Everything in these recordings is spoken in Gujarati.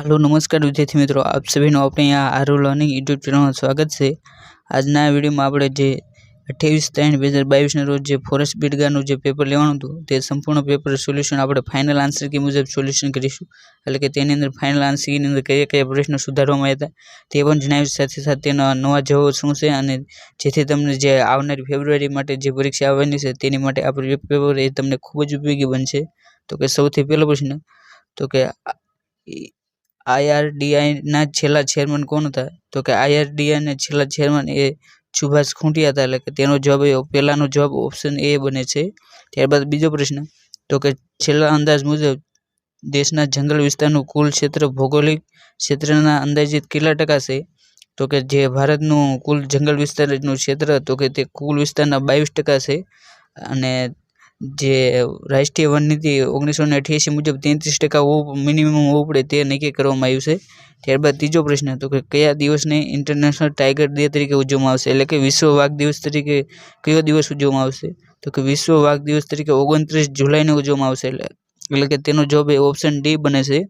हेलो नमस्कार विद्यार्थी मित्रों, आप सभी नो अपने यहाँ आरू लर्निंग यूट्यूब चैनल में स्वागत है। આજના વિડીયોમાં આપણે જે 28/3/2022 ના રોજ જે ફોરેસ્ટ બીટગાનું જે પેપર લેવાનું હતું તે સંપૂર્ણ પેપર સોલ્યુશન આપણે ફાઇનલ આન્સર કી મુજબ સોલ્યુશન કરીશું। એટલે કે તેની અંદર ફાઇનલ આન્સર ની અંદર કયા પ્રશ્નો સુધારવામાં આવ્યા હતા તે પણ જણાવીશ, સાથે સાથે તેના નવા જવાબો શું છે અને જેથી તમને જે આવનારી ફેબ્રુઆરી માટે જે પરીક્ષા આવવાની છે તેની માટે આ પેપર એ તમને ખૂબ જ ઉપયોગી બનશે। તો કે સૌથી પહેલો પ્રશ્ન, તો કે IRDI ના છેલ્લા ચેરમેન કોણ હતા? તો કે IRDI ના છેલ્લા ચેરમેન એ સુભાષ ખૂંટિયા હતા। એટલે કે તેનો જવાબ પહેલાનો જવાબ ઓપ્શન એ બને છે। ત્યારબાદ બીજો પ્રશ્ન, તો કે છેલ્લા અંદાજ મુજબ દેશના જંગલ વિસ્તારનું કુલ ક્ષેત્ર ભૌગોલિક ક્ષેત્રના અંદાજિત કેટલા ટકા છે? તો કે જે ભારતનું કુલ જંગલ વિસ્તારનું ક્ષેત્ર તો કે તે કુલ વિસ્તારના 22% છે અને જે રાષ્ટ્રીય વન નીતિ 1988 મુજબ 33% મિનિમમ હોવું પડે તે નક્કી કરવામાં આવ્યું છે। ત્યારબાદ ત્રીજો પ્રશ્ન, તો કે કયા દિવસને ઇન્ટરનેશનલ ટાઈગર ડે તરીકે ઉજવવામાં આવશે? એટલે કે વિશ્વ વાઘ દિવસ તરીકે કયો દિવસ ઉજવવામાં આવશે? તો કે વિશ્વ વાઘ દિવસ તરીકે 29 જુલાઈને ઉજવવામાં આવશે। એટલે કે તેનો જવાબ ઓપ્શન ડી બને છે।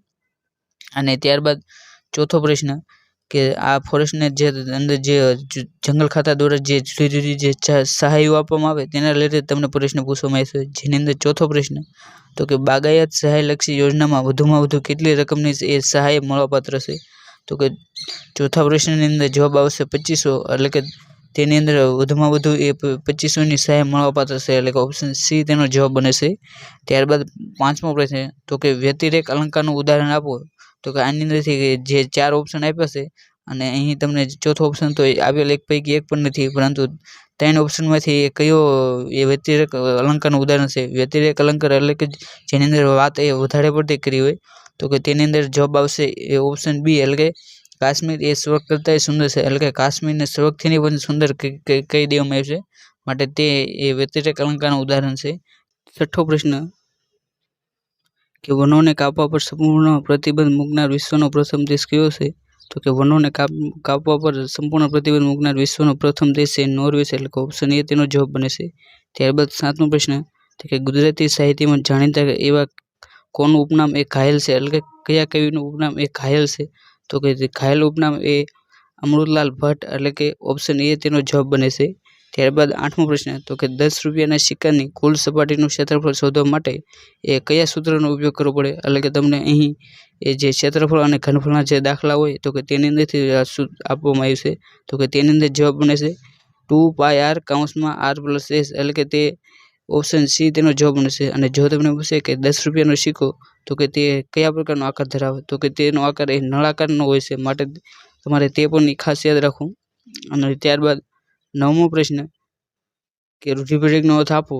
અને ત્યારબાદ ચોથો પ્રશ્ન કે આ ફોરેસ્ટને જે અંદર જે જંગલ ખાતા દ્વારા જે જુદી જુદી જે સહાયો આપવામાં આવે તેના રિલેટેડ તમને પ્રશ્ન પૂછવામાં આવશે, જેની અંદર ચોથો પ્રશ્ન, તો કે બાગાયત સહાયલક્ષી યોજનામાં વધુમાં વધુ કેટલી રકમની એ સહાય મળવાપાત્ર છે? તો કે ચોથા પ્રશ્નની અંદર જવાબ આવશે 2500, એટલે કે તેની અંદર વધુમાં વધુ એ 2500ની સહાય મળવાપાત્ર છે, એટલે કે ઓપ્શન સી તેનો જવાબ બને છે। ત્યારબાદ પાંચમો પ્રશ્ન, તો કે વ્યતિરેક અલંકારનું ઉદાહરણ આપો। તો કે આની અંદરથી જે 4 ઓપ્શન આપ્યા છે અને અહીં તમને ચોથો ઓપ્શન તો આવેલ એક પૈકી એક પણ નથી, પરંતુ 3 ઓપ્શનમાંથી કયો એ વ્યતિરેક અલંકારનું ઉદાહરણ છે? વ્યતિરેક અલંકાર એટલે કે જેની અંદર વાત એ વધારે પડતી કરી હોય, તો કે તેની અંદર જવાબ આવશે એ ઓપ્શન બી, એટલે કે કાશ્મીર એ સ્વર્ગ કરતાં સુંદર છે। એટલે કે કાશ્મીરને સ્વર્ગથી પણ સુંદર કહી દેવામાં આવ્યું છે, માટે તે એ વ્યતિરેક અલંકારનું ઉદાહરણ છે। છઠ્ઠો પ્રશ્ન કે વનોને કાપવા પર સંપૂર્ણ પ્રતિબંધ મૂકનાર વિશ્વનો પ્રથમ દેશ કયો છે? તો કે વનોને કાપવા પર સંપૂર્ણ પ્રતિબંધ મૂકનાર વિશ્વનો પ્રથમ દેશ છે નોર્વે છે, એટલે કે ઓપ્શન એ તેનો જવાબ બને છે। ત્યારબાદ સાતમો પ્રશ્ન, તો કે ગુજરાતી સાહિત્યમાં જાણીતા એવા કોનું ઉપનામ એ ઘાયલ છે? એટલે કે કયા કવિનું ઉપનામ એ ઘાયલ છે? તો કે ઘાયલ ઉપનામ એ અમૃતલાલ ભટ્ટ, એટલે કે ઓપ્શન એ તેનો જવાબ બને છે। ત્યારબાદ આઠમો પ્રશ્ન, તો કે 10 રૂપિયાના સિક્કાની કુલ સપાટીનું ક્ષેત્રફળ શોધવા માટે એ કયા સૂત્રનો ઉપયોગ કરવો પડે? એટલે કે તમને અહીં એ જે ક્ષેત્રફળ અને ઘનફળના જે દાખલા હોય તો કે તેની અંદરથી આપવામાં આવ્યું છે, તો કે તેની અંદર જવાબ બને છે 2πr r+s, એટલે કે તે ઓપ્શન સી તેનો જવાબ બને છે। અને જો તમને પૂછે કે 10 રૂપિયાનો સિક્કો તો કે તે કયા પ્રકારનો આકાર ધરાવે? તો કે તેનો આકાર એ નળાકારનો હોય છે, માટે તમારે તે પણ ખાસ યાદ રાખવું। અને ત્યારબાદ નવમો પ્રશ્ન કે રૂઢિપ્રયોગનો અર્થ આપો।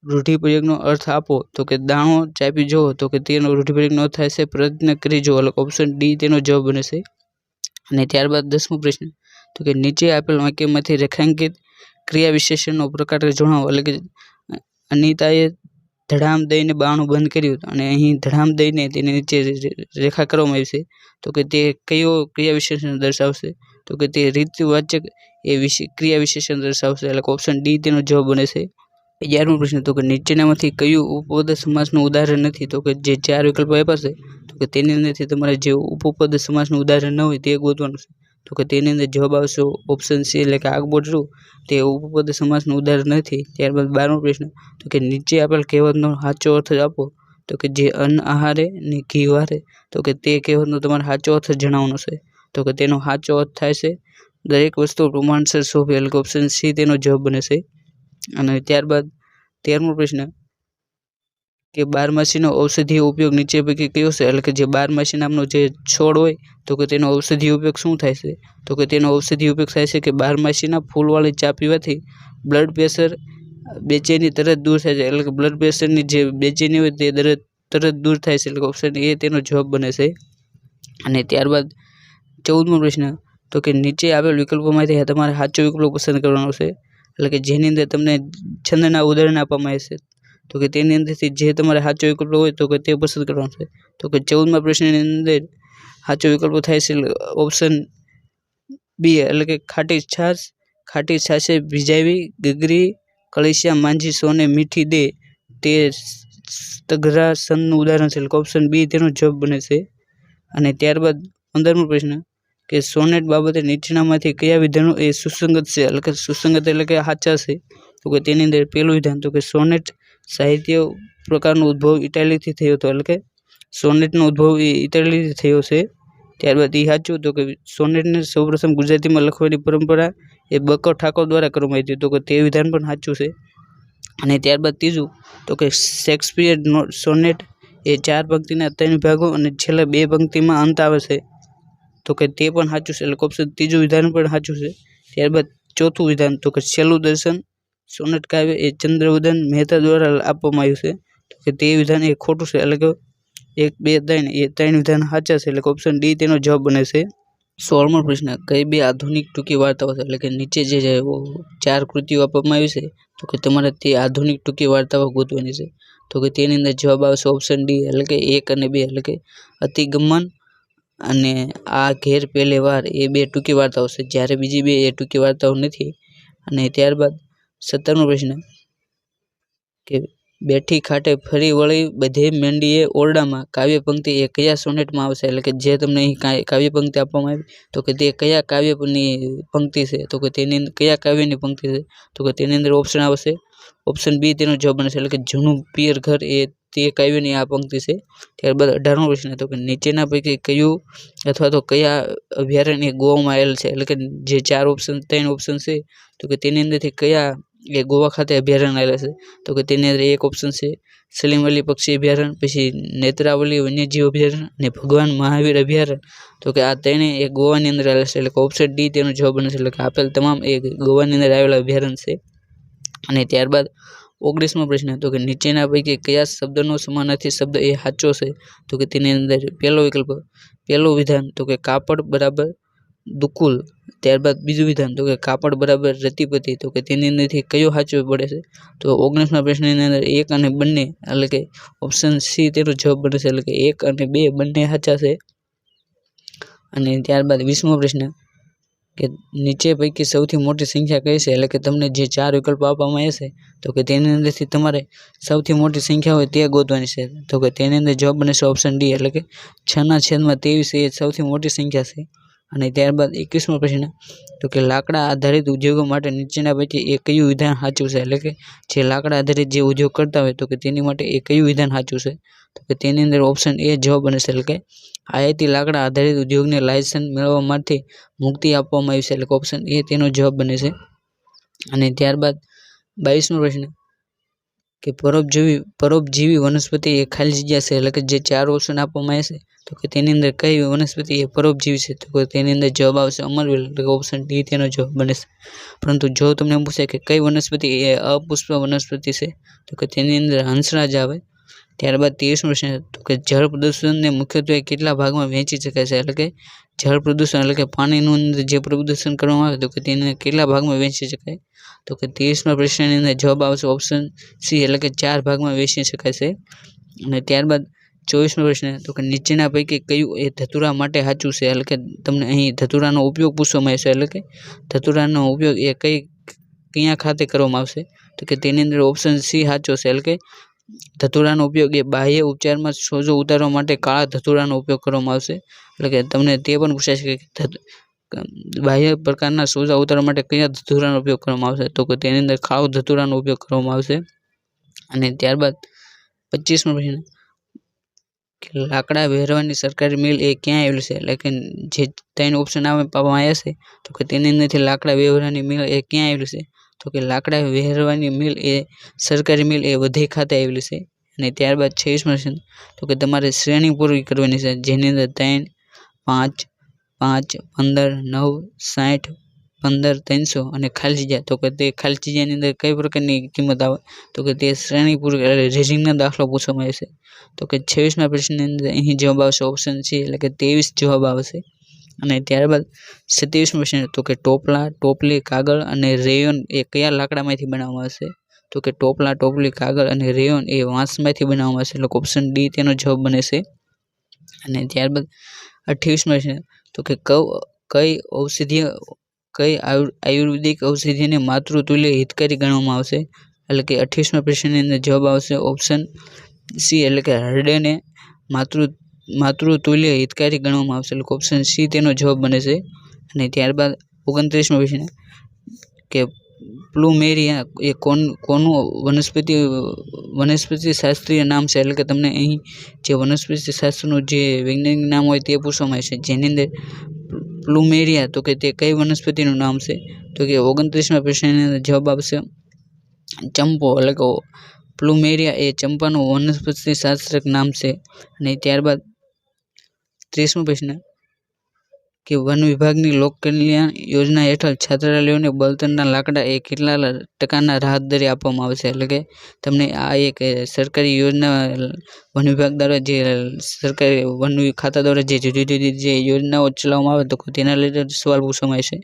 રૂઢિપ્રયોગનો અર્થ આપો તો કે દાણો ચાપી જોવો, તો કે તેનો રૂઢિપ્રયોગનો અર્થ થાય છે પ્રયત્ન કરી જોવો, એટલે ઓપ્શન ડી તેનો જવાબ બને છે। અને ત્યારબાદ 10મો પ્રશ્ન, તો કે નીચે આપેલ વાક્યમાંથી રેખાંકિત ક્રિયા વિશેષણનો પ્રકાર જણાવો। એટલે કે અનિતાએ ધડામ દઈને બારણું બંધ કર્યું અને અહીં ધડામ દઈને તેની નીચે રેખા કરવામાં આવી છે, તો કે તે કયો ક્રિયા વિશેષણ દર્શાવશે? તો કે તે રીતવાચક એ ક્રિયા વિશેષણ દર્શાવશે, એટલે ઓપ્શન ડી તેનો જવાબ બને છે। 11મો પ્રશ્ન, તો કે નીચેનામાંથી કયું ઉપપદ સમાસનું ઉદાહરણ નથી? તો કે જે 4 વિકલ્પો આપ્યા છે તો કે તેની અંદરથી તમારે જે ઉપપદ સમાસનું ઉદાહરણ ન હોય તે ગોતવાનું છે, તો કે તેની અંદર જવાબ આવશે ઓપ્શન સી, એટલે કે આગબોટરું તે ઉપપદ સમાસનું ઉદાહરણ નથી। ત્યારબાદ 12મો પ્રશ્ન, તો કે નીચે આપેલ કહેવતનો સાચો અર્થ આપો। તો કે જે અન્ન આહારે ને ઘી વારે, તો કે તે કહેવતનો તમારે સાચો અર્થ જણાવવાનો છે, તો કે તેનો સાચો અર્થ થાય છે દરેક વસ્તુ પ્રમાણસર શોભે, એટલે કે ઓપ્શન સી તેનો જવાબ બને છે। અને ત્યારબાદ 13મો પ્રશ્ન કે બારમાસીનો ઔષધીય ઉપયોગ નીચે પૈકી કયો છે? એટલે કે જે બારમાસી નામનો જે છોડ હોય તો કે તેનો ઔષધીય ઉપયોગ શું થાય છે? તો કે તેનો ઔષધીય ઉપયોગ થાય છે કે બારમાસીના ફૂલવાળી ચા પીવાથી બ્લડ પ્રેશર બેચેની તરત દૂર થાય છે, એટલે કે બ્લડ પ્રેશરની જે બેચેની હોય તે તરત દૂર થાય છે, એટલે ઓપ્શન એ તેનો જવાબ બને છે। અને ત્યારબાદ 14મો પ્રશ્ન, તો કે નીચે આપેલ વિકલ્પોમાંથી તમારે સાચો વિકલ્પ પસંદ કરવાનો છે, એટલે કે જેની અંદર તમને છંદના ઉદાહરણ આપવામાં આવે છે, તો કે તેની અંદરથી જે તમારે સાચો વિકલ્પ હોય તો કે તે પસંદ કરવાનો છે, તો કે 14મા પ્રશ્નની અંદર સાચો વિકલ્પ થાય છે ઓપ્શન બી, એટલે કે ખાટી છાશે ભીજાવી ગગરી કળિયા માંજી સોને મીઠી દે તે તઘરા સંતનું ઉદાહરણ છે, એટલે ઓપ્શન બી તેનો જવાબ બને છે। અને ત્યારબાદ 15મો પ્રશ્ન કે સોનેટ બાબતે નીચેનામાંથી કયા વિધાનો એ સુસંગત છે, એટલે કે સુસંગત એટલે કે સાચા છે? તો કે તેની અંદર પહેલું વિધાન તો કે સોનેટ સાહિત્ય પ્રકારનો ઉદ્ભવ ઇટાલીથી થયો હતો, એટલે કે સોનેટનો ઉદ્ભવ એ ઇટાલીથી થયો છે. ત્યારબાદ એ સાચું તો કે સોનેટને સૌપ્રથમ ગુજરાતીમાં લખવાની પરંપરા એ બકો ઠાકોર દ્વારા કરવામાં આવી હતી, તો કે તે વિધાન પણ સાચું છે. અને ત્યારબાદ ત્રીજું તો કે શેક્સપિયર સોનેટ એ 4 પંક્તિના 3 વિભાગો અને છેલ્લા 2 પંક્તિમાં અંત આવે છે, તો કે તે પણ સાચું છે, એટલે ઓપ્શન ત્રીજું વિધાન પણ સાચું છે. ત્યારબાદ ચોથું વિધાન તો કે છેલ્લું દર્શન સોનેટ કાવ્ય એ ચંદ્રવદન મહેતા દ્વારા આપવામાં આવ્યું છે, તો કે તે વિધાન એ ખોટું છે, એટલે કે 1, 2, 3 એ 3 વિધાન સાચા છે, એટલે ઓપ્શન ડી તેનો જવાબ બને છે. 16મો પ્રશ્ન કઈ 2 આધુનિક ટૂંકી વાર્તાઓ છે, એટલે કે નીચે જે 4 કૃતિઓ આપવામાં આવી છે, તો કે તમારે તે આધુનિક ટૂંકી વાર્તાઓ ગોતવાની છે, તો કે તેની અંદર જવાબ આવશે ઓપ્શન ડી, એટલે કે 1 અને 2, એટલે કે અતિગમન અને આ ઘેર પહેલે વાર એ 2 ટૂંકી વાર્તાઓ છે, જ્યારે બીજી 2 એ ટૂંકી વાર્તાઓ નથી. અને ત્યારબાદ 17મો પ્રશ્ન કે બેઠી ખાટે ફરી વળી બધે મેંડીએ ઓરડામાં કાવ્ય પંક્તિ એ કયા સોનેટમાં આવશે, એટલે કે જે તમને અહીં કાવ્ય પંક્તિ આપવામાં આવી તો કે તે કયા કાવ્યની પંક્તિ છે, તો કે તેની કયા કાવ્યની પંક્તિ છે, તો કે તેની અંદર ઓપ્શન આવશે ઓપ્શન બી તેનો જવાબ બનશે, એટલે કે જૂનું પિયર ઘર એ તે કાવ્યની આ પંક્તિ છે. ત્યારબાદ 18મો પ્રશ્ન તો કે નીચેના પૈકી કયું અથવા તો કયા અભયારણ્ય ગોવામાં આવેલ છે, એટલે કે જે 3 ઓપ્શન છે, તો કે તેની અંદરથી કયા એ ગોવા ખાતે અભયારણ્ય આવેલા છે, તો કે તેની અંદર એક ઓપ્શન છે સલીમ અલી પક્ષી અભયારણ્ય, પછી નેત્રાવલી વન્યજીવ અભયારણ્ય અને ભગવાન મહાવીર અભયારણ્ય, તો કે આ ત્રણેય એ ગોવાની અંદર આવેલા છે, એટલે ઓપ્શન ડી તેનો જવાબ બનશે, એટલે કે આપેલ તમામ એ ગોવાની અંદર આવેલા અભયારણ્ય છે. અને ત્યારબાદ 19મો પ્રશ્ન તો કે નીચેના પૈકી કયા શબ્દનો સમાનાર્થી શબ્દ એ સાચો છે, તો કે તેની અંદર પહેલું વિધાન તો કે કાપડ બરાબર દુકુલ. ત્યારબાદ બીજું વિધાન તો કે કાપડ બરાબર રતિપતિ, તો કે તેની અંદરથી કયો સાચો પડે છે, તો 19મા પ્રશ્નની અંદર 1 અને બંને, એટલે કે ઓપ્શન સી તેનો જવાબ બનશે, એટલે કે 1 અને 2 બંને સાચા છે. અને ત્યારબાદ 20મો પ્રશ્ન કે નીચે પૈકી સૌથી મોટી સંખ્યા કઈ છે, એટલે કે તમને જે 4 વિકલ્પો આપવામાં આવે છે, તો કે તેની અંદરથી તમારે સૌથી મોટી સંખ્યા હોય તે ગોતવાની છે, તો કે તેની અંદર જવાબ બને છે ઓપ્શન ડી, એટલે કે 6/23 એ સૌથી મોટી સંખ્યા છે. અને ત્યારબાદ 21મો પ્રશ્ન તો કે લાકડા આધારિત ઉદ્યોગો માટે નીચેના પૈકી એ કયું વિધાન સાચું છે, એટલે કે જે લાકડા આધારિત જે ઉદ્યોગ કરતા હોય તો કે તેની માટે એ કયું વિધાન સાચું છે, તો કે તેની અંદર ઓપ્શન એ જવાબ બને છે, એટલે કે આયાતી લાકડા આધારિત ઉદ્યોગને લાયસન્સ મેળવવા માટે મુક્તિ આપવામાં આવી છે, એટલે ઓપ્શન એ તેનો જવાબ બને છે. અને ત્યારબાદ 22મો પ્રશ્ન કે પરોપજીવી વનસ્પતિ એ ખાલી જગ્યા છે, એટલે કે જે 4 ઓપ્શન આપવામાં આવે છે, તો કે તેની અંદર કઈ વનસ્પતિ એ પરોપજીવી છે, તો કે તેની અંદર જવાબ આવશે અમરવેલ, એટલે કે ઓપ્શન ડી તેનો જવાબ બને છે. પરંતુ જો તમને પૂછે કે કઈ વનસ્પતિ એ અપુષ્પ વનસ્પતિ છે, તો કે તેની અંદર હંસરાજ આવે. ત્યારબાદ 23મો પ્રશ્ન તો કે જળ પ્રદૂષણને મુખ્યત્વે કેટલા ભાગમાં વહેંચી શકાય છે, એટલે કે જળ પ્રદૂષણ એટલે કે પાણીનું અંદર જે પ્રદૂષણ કરવામાં આવે તો કે તેને કેટલા ભાગમાં વહેંચી શકાય, તો કે 23મા પ્રશ્નની અંદર જવાબ આવશે ઓપ્શન સી, એટલે કે 4 ભાગમાં વહેંચી શકાય છે. અને ત્યારબાદ 24મો પ્રશ્ન તો કે નીચેના પૈકી કયું એ ધતુરા માટે સાચું છે, એટલે કે તમને અહીં ધતુરાનો ઉપયોગ પૂછવામાં આવશે, એટલે કે ધતુરાનો ઉપયોગ એ કયા ખાતે કરવામાં આવશે, તો કે તેની અંદર ઓપ્શન સી સાચો છે, એટલે કે ધતુરાનો ઉપયોગ એ બાહ્ય ઉપચારમાં સોજો ઉતારવા માટે કાળા ધતુરાનો ઉપયોગ કરવામાં આવશે, એટલે કે તમને તે પણ પૂછાય છે કે બાહ્ય પ્રકારના સોજા ઉતારવા માટે કયા ધતુરાનો ઉપયોગ કરવામાં આવશે, તો કે તેની અંદર કાળો ધતુરાનો ઉપયોગ કરવામાં આવશે. અને ત્યારબાદ 25મો પ્રશ્ન કે લાકડા વહેરવાની સરકારી મિલ એ ક્યાં આવેલી છે, એટલે કે જે 3 ઓપ્શન આપવામાં આવ્યા છે, તો કે તેની અંદરથી લાકડા વહેરવાની મિલ એ ક્યાં આવેલી છે, તો કે લાકડા વહેરવાની મિલ એ સરકારી મિલ એ વધી ખાતે આવેલી છે. અને ત્યારબાદ 26મો પ્રશ્ન તો કે તમારે શ્રેણી પૂરી કરવાની છે, જેની અંદર 3, 5, 5, 15, 9, 60, 15, 300 અને ખાલી જગ્યા, તો કે તે ખાલી જગ્યાની અંદર કઈ પ્રકારની કિંમત આવે, તો કે તે શ્રેણી પૂરી રેઝિંગનો દાખલો પૂછવામાં આવે છે, તો કે 26મા પ્રશ્નની અંદર અહીં જવાબ આવશે ઓપ્શન સી, એટલે કે 23 જવાબ આવશે. અને ત્યારબાદ 27મો પ્રશ્ન તો કે ટોપલા, ટોપલી, કાગળ અને રેયોન એ કયા લાકડામાંથી બનાવવામાં આવશે, તો કે ટોપલા, ટોપલી, કાગળ અને રેયોન એ વાંસમાંથી બનાવવામાં આવશે, એટલે ઓપ્શન ડી તેનો જવાબ બને છે. અને ત્યારબાદ 28મો પ્રશ્ન તો કે કઈ આયુર્વેદિક ઔષધિને માતૃતુલ્ય હિતકારી ગણવામાં આવશે, એટલે કે 28મા પ્રશ્નની અંદર જવાબ આવશે ઓપ્શન સી, એટલે કે હરડેને માતૃતુલ્ય હિતકારી ગણવામાં આવશે? એટલે ઓપ્શન સી તેનો જવાબ બને છે. અને ત્યારબાદ 29મો પ્રશ્ન કે પ્લુમેરિયા એ કોનું વનસ્પતિ શાસ્ત્રીય નામ છે? એટલે કે તમને અહીં જે વનસ્પતિ શાસ્ત્રનું જે વૈજ્ઞાનિક નામ હોય તે પૂછવામાં આવે છે, જેની અંદર પ્લુમેરિયા તો કે તે કઈ વનસ્પતિનું નામ છે? તો કે 29મા પ્રશ્નની અંદર જવાબ આવશે ચંપો. એટલે કે પ્લુમેરિયા એ ચંપાનું વનસ્પતિ શાસ્ત્રક નામ છે. અને ત્યારબાદ 30મો પ્રશ્ન કે વન વિભાગની લોક કલ્યાણ યોજના હેઠળ છાત્રાલયોને બળતણના લાકડા એ કેટલા ટકાના રાહત દરે આપવામાં આવે છે? એટલે કે તમને આ એક સરકારી યોજના વન વિભાગ દ્વારા જે સરકારી વન ખાતા દ્વારા જે જુદી જુદી જે યોજનાઓ ચલાવવામાં આવે તો તેના રિલેટેડ સવાલ પૂછવામાં આવશે,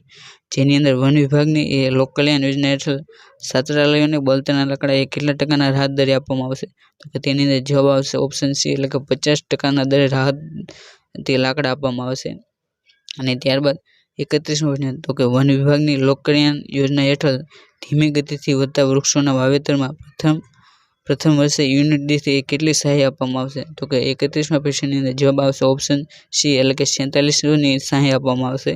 જેની અંદર વન વિભાગની એ લોક કલ્યાણ યોજના હેઠળ છાત્રાલયોને બળતણના લાકડા એ કેટલા ટકાના રાહત દરે આપવામાં આવશે? તો કે તેની અંદર જવાબ આવશે ઓપ્શન સી, એટલે કે 50% દરે રાહત તે લાકડા આપવામાં આવશે. અને ત્યારબાદ 31મો પ્રશ્ન તો કે વન વિભાગની લોક કલ્યાણ યોજના હેઠળ ધીમી ગતિથી વધતા વૃક્ષોના વાવેતરમાં પ્રથમ વર્ષે યુનિટ દીઠ એ કેટલી સહાય આપવામાં આવશે? તો કે 31મા પ્રશ્નની અંદર જવાબ આવશે ઓપ્શન સી, એટલે કે 47ની સહાય આપવામાં આવશે.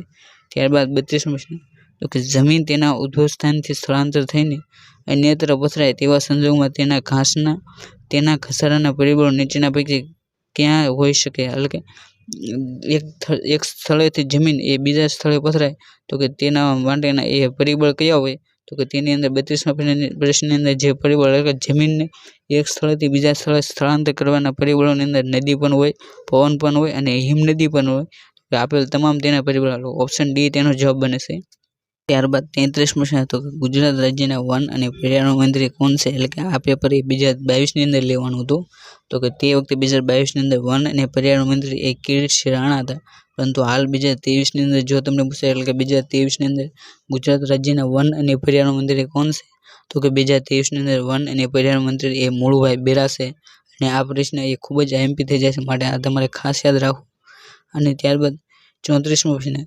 ત્યારબાદ 32મો પ્રશ્ન તો કે જમીન તેના ઉદ્ભવ સ્થાનથી સ્થળાંતર થઈને અન્યત્ર પથરાય તેવા સંજોગોમાં તેના ઘસારાના પરિબળો નીચેના પૈકી ક્યાં હોઈ શકે? એટલે કે એક સ્થળેથી જમીન એ બીજા સ્થળે પથરાય તો કે તેના માટેના એ પરિબળ કયા હોય? તો કે તેની અંદર 32મા પ્રશ્નની અંદર જે પરિબળ એટલે કે જમીનને એક સ્થળેથી બીજા સ્થળે સ્થળાંતર કરવાના પરિબળોની અંદર નદી પણ હોય, પવન પણ હોય અને હિમનદી પણ હોય. તો આપેલ તમામ તેના પરિબળો ઓપ્શન ડી તેનો જવાબ બને છે. ત્યારબાદ 33મો પ્રશ્ન તો ગુજરાત રાજ્યના વન અને પર્યાવરણ મંત્રી કોણ છે? એટલે કે આ પેપર એ 2022ની અંદર લેવાનું હતું. તો કે તે વખતે 2022ની અંદર વન અને પર્યાવરણ મંત્રી એ કિરીટસિંહ રાણા હતા. પરંતુ હાલ 2023ની અંદર જો તમને પૂછે એટલે કે 2023ની અંદર ગુજરાત રાજ્યના વન અને પર્યાવરણ મંત્રી કોણ છે? તો કે 2023ની અંદર વન અને પર્યાવરણ મંત્રી એ મુળુભાઈ બેરા છે. અને આ પ્રશ્ન એ ખૂબ જ આઈએમપી થઈ જાય છે, માટે આ તમારે ખાસ યાદ રાખવું. અને ત્યારબાદ 34મો પ્રશ્ન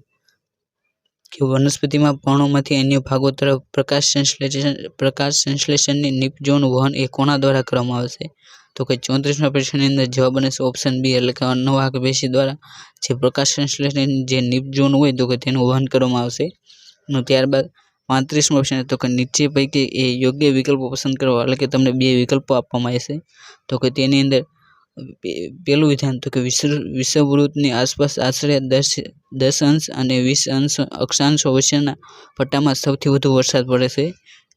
કે વનસ્પતિમાં પર્ણોમાંથી અન્ય ભાગો તરફ પ્રકાશ સંશ્લેષણની નિપજોનું વહન એ કોના દ્વારા કરવામાં આવે છે? તો કે 34મા પ્રશ્નની અંદર જવાબ બને છે ઓપ્શન બી, એટલે કે અન્નવાહક પેશી દ્વારા જે પ્રકાશ સંશ્લેષણની જે નિપજોન હોય તો કે તેનું વહન કરવામાં આવશે. અને ત્યારબાદ 35મો પ્રશ્ન તો કે નીચે પૈકી એ યોગ્ય વિકલ્પો પસંદ કરવા, એટલે કે તમને બે વિકલ્પો આપવામાં આવશે. તો કે તેની અંદર પહેલું વિધાન તો કે વિષુવવૃત્તની આસપાસ આશરે 10 અંશ અને 20 અક્ષાંશો વચ્ચેના પટ્ટામાં સૌથી વધુ વરસાદ પડે છે.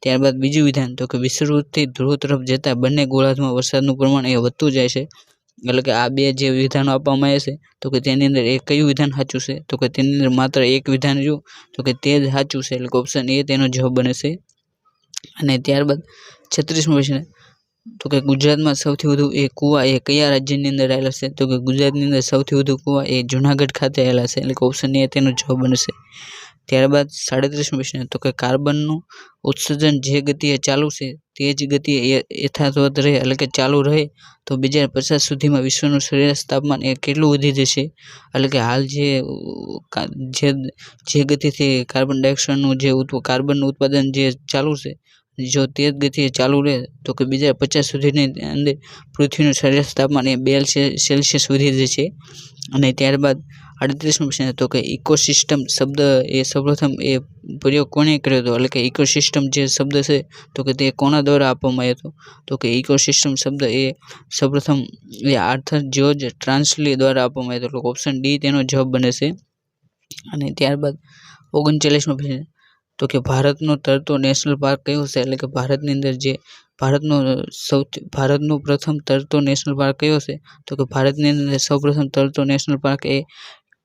ત્યારબાદ બીજું વિધાન તો કે વિષુવવૃત્તથી ધ્રુવ તરફ જતા બંને ગોળાર્ધમાં વરસાદનું પ્રમાણ એ વધતું જાય છે. એટલે કે આ બે જે વિધાનો આપવામાં આવે છે તો કે તેની અંદર એ કયું વિધાન સાચું છે? તો કે તેની અંદર માત્ર એક વિધાન રહ્યું તો કે તે જ સાચું છે, એટલે કે ઓપ્શન એ તેનો જવાબ બને છે. અને ત્યારબાદ 36મો પ્રશ્ન તો કે ગુજરાતમાં સૌથી વધુ એ કુવા એ કયા રાજ્યની અંદર આવેલા છે? તો કે ગુજરાતની અંદર સૌથી વધુ કુવા એ જુનાગઢ ખાતે આવેલા છે, એટલે કે ઓપ્શન એ તેનો જવાબ બનશે. ત્યારબાદ 37મો પ્રશ્ન તો કે કાર્બનનું ઉત્સર્જન જે ગતિએ ચાલુ છે તે જ ગતિએ યથાવત રહે, એટલે કે ચાલુ રહે તો 2050 સુધીમાં વિશ્વનું સરેરાશ તાપમાન એ કેટલું વધી જશે? એટલે કે હાલ જે ગતિથી કાર્બન ડાયોક્સાઇડનું જે કાર્બનનું ઉત્પાદન જે ચાલુ છે, જો તે જ ગતિએ ચાલુ રહે તો કે 2050 સુધીની અંદર પૃથ્વીનું સરેરાશ તાપમાન એ 2 સેલ્સિયસ વધી જશે. અને ત્યારબાદ 38મો પ્રશ્ન તો કે ઇકોસિસ્ટમ શબ્દ એ સૌપ્રથમ એ પ્રયોગ કોણે કર્યો હતો? એટલે કે ઇકોસિસ્ટમ જે શબ્દ છે તો કે તે કોના દ્વારા આપવામાં આવ્યો હતો? તો કે ઇકોસિસ્ટમ શબ્દ એ સૌપ્રથમ એ આર્થર જ્યોર્જ ટ્રાન્સલી દ્વારા આપવામાં આવ્યો હતો, ઓપ્શન ડી તેનો જવાબ બને છે. અને ત્યારબાદ 39મો પ્રશ્ન તો કે ભારતનો તરતો નેશનલ પાર્ક કયો છે? એટલે કે ભારતની અંદર જે ભારતનો પ્રથમ તરતો નેશનલ પાર્ક કયો છે? તો કે ભારતની અંદર સૌપ્રથમ તરતો નેશનલ પાર્ક એ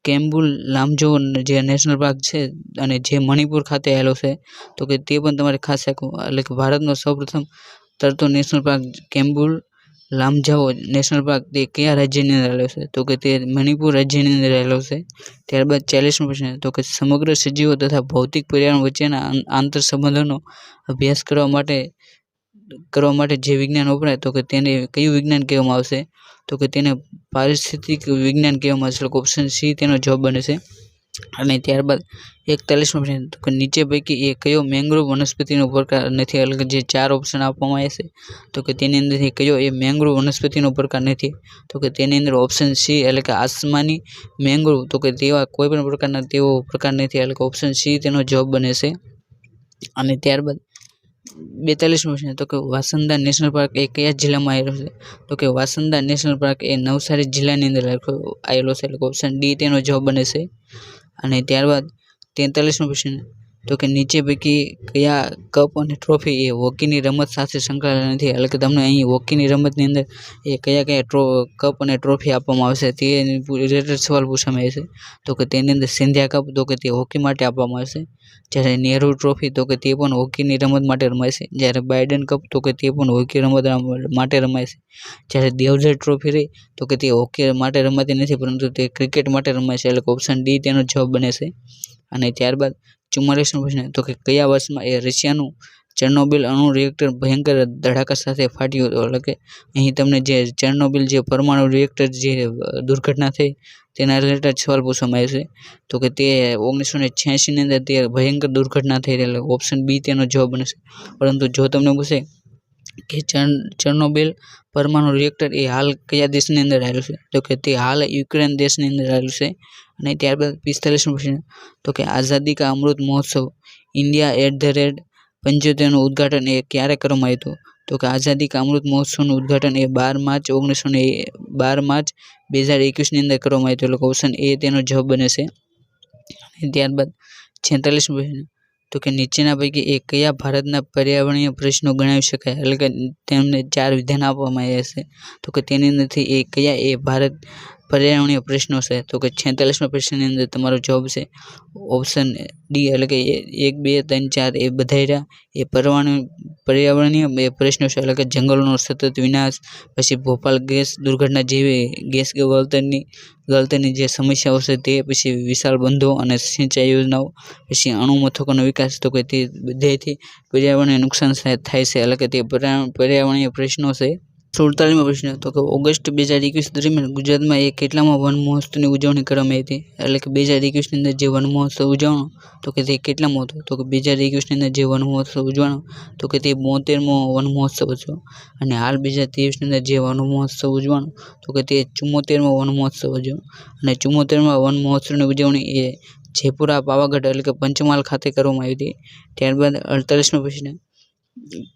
કેમ્બુલ લામજો જે નેશનલ પાર્ક છે અને જે મણિપુર ખાતે આવેલો છે. તો કે તે પણ તમારે ખાસ રાખવું, એટલે કે ભારતનો સૌપ્રથમ તરતો નેશનલ પાર્ક કેમ્બુલ લામજાઓ નેશનલ પાર્ક તે કયા રાજ્યની અંદર આવેલો છે? તો કે તે મણિપુર રાજ્યની અંદર આવેલો છે. ત્યારબાદ 40મો પ્રશ્ન તો કે સમગ્ર સજીવો તથા ભૌતિક પર્યાવરણ વચ્ચેના આંતર સંબંધોનો અભ્યાસ કરવા માટે જે વિજ્ઞાન વપરાય તો કે તેને કયું વિજ્ઞાન કહેવામાં આવશે? તો કે તેને પારિસ્થિતિક વિજ્ઞાન કહેવામાં આવશે, ઓપ્શન સી તેનો જવાબ બને છે. અને ત્યારબાદ 41મો પ્રશ્ન તો કે નીચે પૈકી એ કયો મેંગ્રોવ વનસ્પતિનો પ્રકાર નથી, એટલે કે જે 4 ઓપ્શન આપવામાં આવ્યા છે તો કે તેની અંદરથી કયો એ મેંગ્રોવ વનસ્પતિનો પ્રકાર નથી, તો કે તેની અંદર ઓપ્શન સી એટલે કે આસમાની મેંગ્રોવ, તો કે તેવા કોઈ પણ પ્રકારના તેવો પ્રકાર નથી, એટલે કે ઓપ્શન સી તેનો જવાબ બને છે. અને ત્યારબાદ 42મો પ્રશ્ન તો કે વાસંદા નેશનલ પાર્ક એ કયા જિલ્લામાં આવેલો છે, તો કે વાસંદા નેશનલ પાર્ક એ નવસારી જિલ્લાની અંદર આવેલો છે, એટલે કે ઓપ્શન ડી તેનો જવાબ બને છે. અને ત્યારબાદ 43મો પ્રશ્ન તો કે નીચે પૈકી કયા કપ અને ટ્રોફી એ હોકીની રમત સાથે સંકળાયેલા નથી, એટલે કે તમને અહીં હોકીની રમતની અંદર એ કયા કપ અને ટ્રોફી આપવામાં આવશે તે રિલેટેડ સવાલ પૂછવામાં આવે છે, તો કે તેની અંદર સિંધિયા કપ તો કે તે હોકી માટે આપવામાં આવશે, જ્યારે નહેરુ ટ્રોફી તો કે તે પણ હોકીની રમત માટે રમાય છે, જ્યારે બાઇડન કપ તો કે તે પણ હોકી રમત માટે રમાય છે, જ્યારે દેવધર ટ્રોફી રહી તો કે તે હોકી માટે રમાતી નથી પરંતુ તે ક્રિકેટ માટે રમાય છે, એટલે કે ઓપ્શન ડી તેનો જવાબ બને છે. અને ત્યારબાદ 44મો પ્રશ્ન તો કે કયા વર્ષમાં એ રશિયાનું ચેર્નોબિલ અણુ રિએક્ટર ભયંકર ધડાકા સાથે ફાટ્યું હતું, એટલે કે અહીં તમને જે ચેર્નોબિલ જે પરમાણુ રિએક્ટર જે દુર્ઘટના થઈ તેના રિલેટેડ સવાલ પૂછવામાં આવે છે, તો કે તે 1986ની અંદર તે ભયંકર દુર્ઘટના થઈ, એટલે ઓપ્શન બી તેનો જવાબ બને છે. પરંતુ જો તમને પૂછે કે ચેર્નોબિલ પરમાણુ રિએક્ટર એ હાલ કયા દેશની અંદર આવેલું છે, તો કે તે હાલ યુક્રેન દેશની અંદર આવેલું છે. અને ત્યારબાદ 45મો પ્રશ્ન તો કે આઝાદી કા અમૃત મહોત્સવ India @ 75નું ઉદ્ઘાટન એ ક્યારે કરવામાં આવ્યું હતું, તો કે આઝાદી કા અમૃત મહોત્સવનું ઉદ્ઘાટન એ 12 માર્ચ 2021ની અંદર કરવામાં આવ્યું હતું, એટલે ઓપ્શન એ તેનો જવાબ બને છે. અને ત્યારબાદ 46મો પ્રશ્ન તો કે નીચેના પૈકી એ કયા ભારતના પર્યાવરણીય પ્રશ્નો ગણાવી શકાય, એટલે કે તેમને 4 વિધાન આપવામાં આવ્યા છે, તો કે તેની અંદરથી એ કયા એ ભારત પર્યાવરણીય પ્રશ્નો છે, તો કે 46મા પ્રશ્નની અંદર તમારો જવાબ છે ઓપ્શન ડી, એટલે કે 1, 2, 3, 4 એ બધા એ પર્યાવરણીય પ્રશ્નો છે, એટલે કે જંગલોનો સતત વિનાશ, પછી ભોપાલ ગેસ દુર્ઘટના જેવી ગેસ ગળતરની જે સમસ્યાઓ છે તે, પછી વિશાળ બંધો અને સિંચાઈ યોજનાઓ, પછી અણુ મથકોનો વિકાસ, તો કે તે બધાથી પર્યાવરણને નુકસાન થાય છે, એટલે કે તે પર્યાવરણીય પ્રશ્નો છે. 47મો પ્રશ્ન તો કે ઓગસ્ટ 2021 દરમિયાન ગુજરાતમાં એ કેટલામાં વન મહોત્સવની ઉજવણી કરવામાં આવી હતી, એટલે કે 2021ની અંદર જે વન મહોત્સવ ઉજવવાનો તો કે તે કેટલામો હતો, તો કે 2021ની અંદર જે વન મહોત્સવ ઉજવવાનો તો કે તે 72મો વન મહોત્સવ હતો. અને હાલ 2023ની અંદર જે વન મહોત્સવ ઉજવવાનો તો કે તે 74મો વન મહોત્સવ ઉજવવાનો. અને 74મા વન મહોત્સવની ઉજવણી એ જયપુરા પાવાગઢ એટલે કે પંચમહાલ ખાતે કરવામાં આવી હતી. ત્યારબાદ 48મો પ્રશ્ન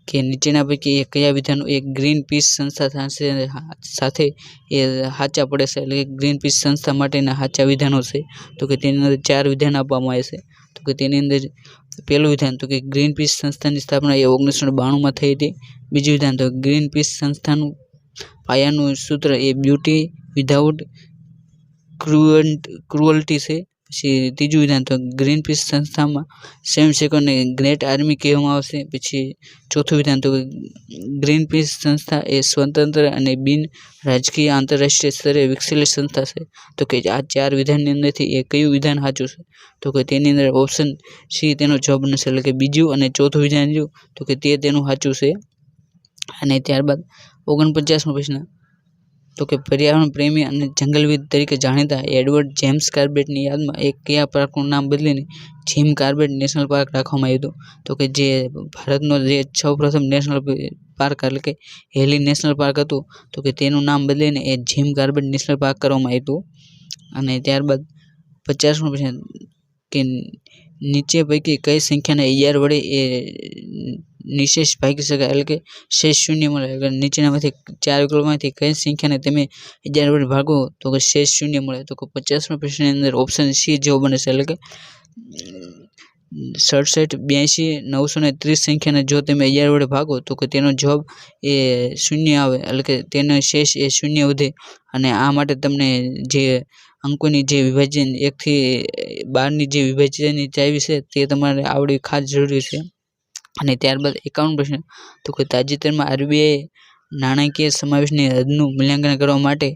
કે નીચેના પૈકી એ કયા વિધાનો એક ગ્રીન પીસ સંસ્થા સાથે એ સાચા પડે છે, એટલે કે ગ્રીન પીસ સંસ્થા માટેના સાચા વિધાનો છે, તો કે તેની અંદર 4 વિધાન આપવામાં આવે છે, તો કે તેની અંદર પહેલું વિધાન તો કે ગ્રીન પીસ સંસ્થાની સ્થાપના એ 1992માં થઈ હતી. બીજું વિધાન તો ગ્રીન પીસ સંસ્થાનું પાયાનું સૂત્ર એ બ્યુટી વિધાઉટ ક્રુઅલ્ટી છે. પછી ત્રીજું વિધાન તો ગ્રીન પીસ સંસ્થામાં સ્વયંસેવકોને ગ્રેટ આર્મી કહેવામાં આવશે. પછી ચોથું વિધાન તો ગ્રીન પીસ સંસ્થા એ સ્વતંત્ર અને બિન રાજકીય આંતરરાષ્ટ્રીય સ્તરે વિકસેલી સંસ્થા છે, તો કે આ 4 વિધાનની અંદરથી એ કયું વિધાન સાચું છે, તો કે તેની અંદર ઓપ્શન સી તેનો જવાબ બનશે, એટલે કે બીજું અને ચોથું વિધાન રહ્યું તો કે તે તેનું સાચું છે. અને ત્યારબાદ 49મો પ્રશ્ન તો કે પર્યાવરણ પ્રેમી અને જંગલવિદ તરીકે જાણીતા એડવર્ડ જેમ્સ કાર્બેટની યાદમાં એક કયા પાર્કનું નામ બદલીને જીમ કાર્બેટ નેશનલ પાર્ક રાખવામાં આવ્યું હતું, તો કે જે ભારતનો જે સૌપ્રથમ નેશનલ પાર્ક એટલે કે હેલી નેશનલ પાર્ક હતું તો કે તેનું નામ બદલીને એ જીમ કાર્બેટ નેશનલ પાર્ક કરવામાં આવ્યું હતું. અને ત્યારબાદ 50મો પ્રશ્ન કે નીચે પૈકી કઈ સંખ્યાને 11 વડે એ નિશેષ ભાગી શકાય, એટલે કે શેષ શૂન્ય મળે, એટલે નીચેનામાંથી 4 વિકલ્પોમાંથી કઈ સંખ્યાને તમે 11 વડે ભાગો તો કે શેષ શૂન્ય મળે, તો કે 50મા પ્રશ્નની અંદર ઓપ્શન સી જવાબ બને છે, એટલે કે 67, 82, 930 સંખ્યાને જો તમે 11 વડે ભાગો તો કે તેનો જવાબ એ શૂન્ય આવે, એટલે કે તેનો શેષ એ શૂન્ય વધે. અને આ માટે તમને જે અંકોની જે વિભાજન 1 થી 12ની જે વિભાજનની ચાવી છે તે તમારે આવડવી ખાસ જરૂરી છે. અને ત્યારબાદ 51મો પ્રશ્ન તો કે તાજેતરમાં આરબીઆઈએ નાણાકીય સમાવેશની હદનું મૂલ્યાંકન કરવા માટે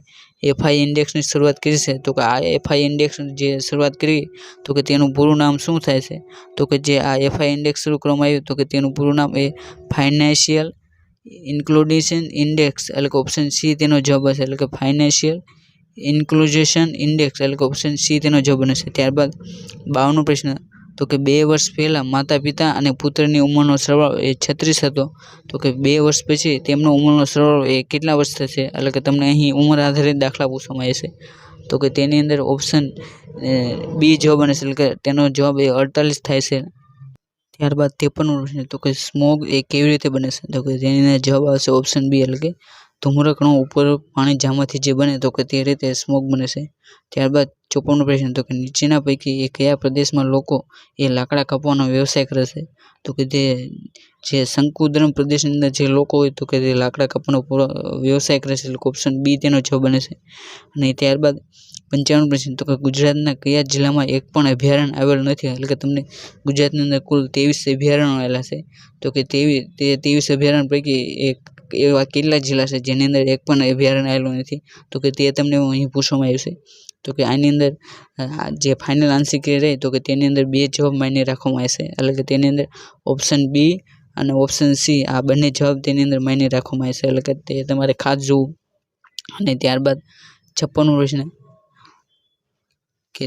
એફઆઈ ઇન્ડેક્સની શરૂઆત કરી છે, તો કે આ એફઆઈ ઇન્ડેક્સ જે શરૂઆત કરી તો કે તેનું પૂરું નામ શું થાય છે, તો કે જે આ એફઆઈ ઇન્ડેક્સ શરૂ કરવામાં આવ્યું તો કે તેનું પૂરું નામ એ ફાઇનાન્શિયલ ઇન્ક્લુડેશન ઇન્ડેક્સ, એટલે કે ઓપ્શન સી તેનો જવાબ હશે, એટલે કે ફાઇનાન્શિયલ ઇન્ક્લુઝન ઇન્ડેક્સ એટલે કે ઓપ્શન સી તેનો જવાબ બને છે. ત્યારબાદ 52મો પ્રશ્ન તો કે 2 વર્ષ પહેલા માતા પિતા અને પુત્રની ઉંમરનો સરવાળો એ 36 હતો તો કે 2 વર્ષ પછી તેમનો ઉંમરનો સરવાળો એ કેટલા વર્ષ થશે એટલે કે તમને અહીં ઉંમર આધારિત દાખલા પૂછવામાં આવશે તો કે તેની અંદર ઓપ્શન બી જવાબ બને છે એટલે કે તેનો જવાબ એ 48 થાય છે. ત્યારબાદ 53મો પ્રશ્ન તો કે સ્મોગ એ કેવી રીતે બને છે તો કે તેની અંદર જવાબ આવશે ઓપ્શન બી એટલે કે ધુમ્રકણો ઉપર પાણી જામવાથી જે બને તો કે તે રીતે સ્મોગ બને છે. ત્યારબાદ 54મો પ્રશ્ન તો કે નીચેના પૈકી એ કયા પ્રદેશમાં લોકો એ લાકડા કાપવાનો વ્યવસાય કરે છે તો કે તે જે શંકુદ્રમ પ્રદેશની અંદર જે લોકો હોય તો કે તે લાકડા કાપવાનો વ્યવસાય કરે છે એટલે ઓપ્શન બી તેનો જવાબ બને છે. અને ત્યારબાદ 55મો પ્રશ્ન તો કે ગુજરાતના કયા જિલ્લામાં એક પણ અભયારણ્ય આવેલ નથી એટલે કે તમને ગુજરાતની અંદર કુલ 23 અભયારણ્યો આવેલા છે તો કે તે 23 અભયારણ્ય પૈકી એવા કેટલા જિલ્લા છે જેની અંદર એક પણ અભયારણ્ય આવેલું નથી તો કે તે તમને અહીં પૂછવામાં આવ્યું છે તો કે આની અંદર જે ફાઇનલ આન્સર કે રહે તો કે તેની અંદર 2 જવાબ માન્ય રાખવામાં આવશે એટલે કે તેની અંદર ઓપ્શન બી અને ઓપ્શન સી આ બંને જવાબ તેની અંદર માન્ય રાખવામાં આવશે એટલે કે તે તમારે ખાસ જોવું. અને ત્યારબાદ 56મો પ્રશ્ન કે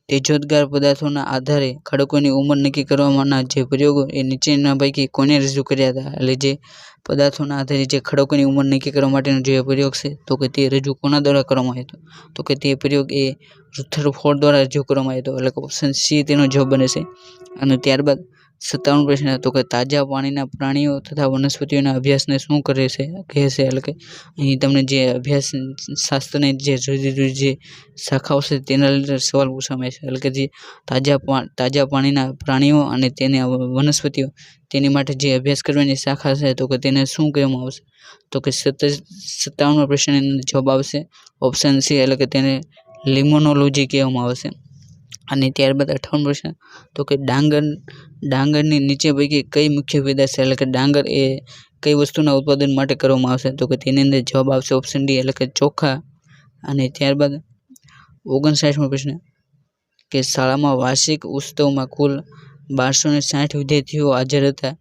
તેજોદ્ગાર પદાર્થોના આધારે ખડકોની ઉંમર નક્કી કરવાના જે પ્રયોગો એ નીચેના પૈકી કોને રજૂ કર્યા હતા એટલે જે પદાર્થોના આધારે જે ખડકોની ઉંમર નક્કી કરવા માટેનો જે પ્રયોગ છે તો કે તે રજૂ કોના દ્વારા કરવામાં આવ્યો હતો તો કે તે પ્રયોગ એ રુથરફોર્ડ દ્વારા રજૂ કરવામાં આવ્યો હતો એટલે કે ઓપ્શન સી તેનો જવાબ બને છે. અને ત્યારબાદ 57મો પ્રશ્ન તો કે તાજા પાણીના પ્રાણીઓ તથા વનસ્પતિઓના અભ્યાસને શું કહે છે એટલે કે અહીં તમને જે અભ્યાસ શાસ્ત્રની જે જુદી જુદી જે શાખાઓ છે તેના લીધે સવાલ પૂછવામાં આવે છે એટલે કે જે તાજા પાણીના પ્રાણીઓ અને તેને વનસ્પતિઓ તેની માટે જે અભ્યાસ કરવાની શાખા છે તો કે તેને શું કહેવામાં આવશે તો કે 57મો પ્રશ્નનો જવાબ આવશે ઓપ્શન સી એટલે કે તેને લિમોનોલોજી કહેવામાં આવશે. અને ત્યારબાદ 58મો પ્રશ્ન તો કે ડાંગરની નીચે પૈકી કઈ મુખ્ય પેદાશ છે એટલે કે ડાંગર એ કઈ વસ્તુના ઉત્પાદન માટે કરવામાં આવશે તો કે તેની અંદર જવાબ આવશે ઓપ્શન ડી એટલે કે ચોખા. અને ત્યારબાદ 59મો પ્રશ્ન કે શાળામાં વાર્ષિક ઉત્સવમાં કુલ 1260 વિદ્યાર્થીઓ હાજર હતા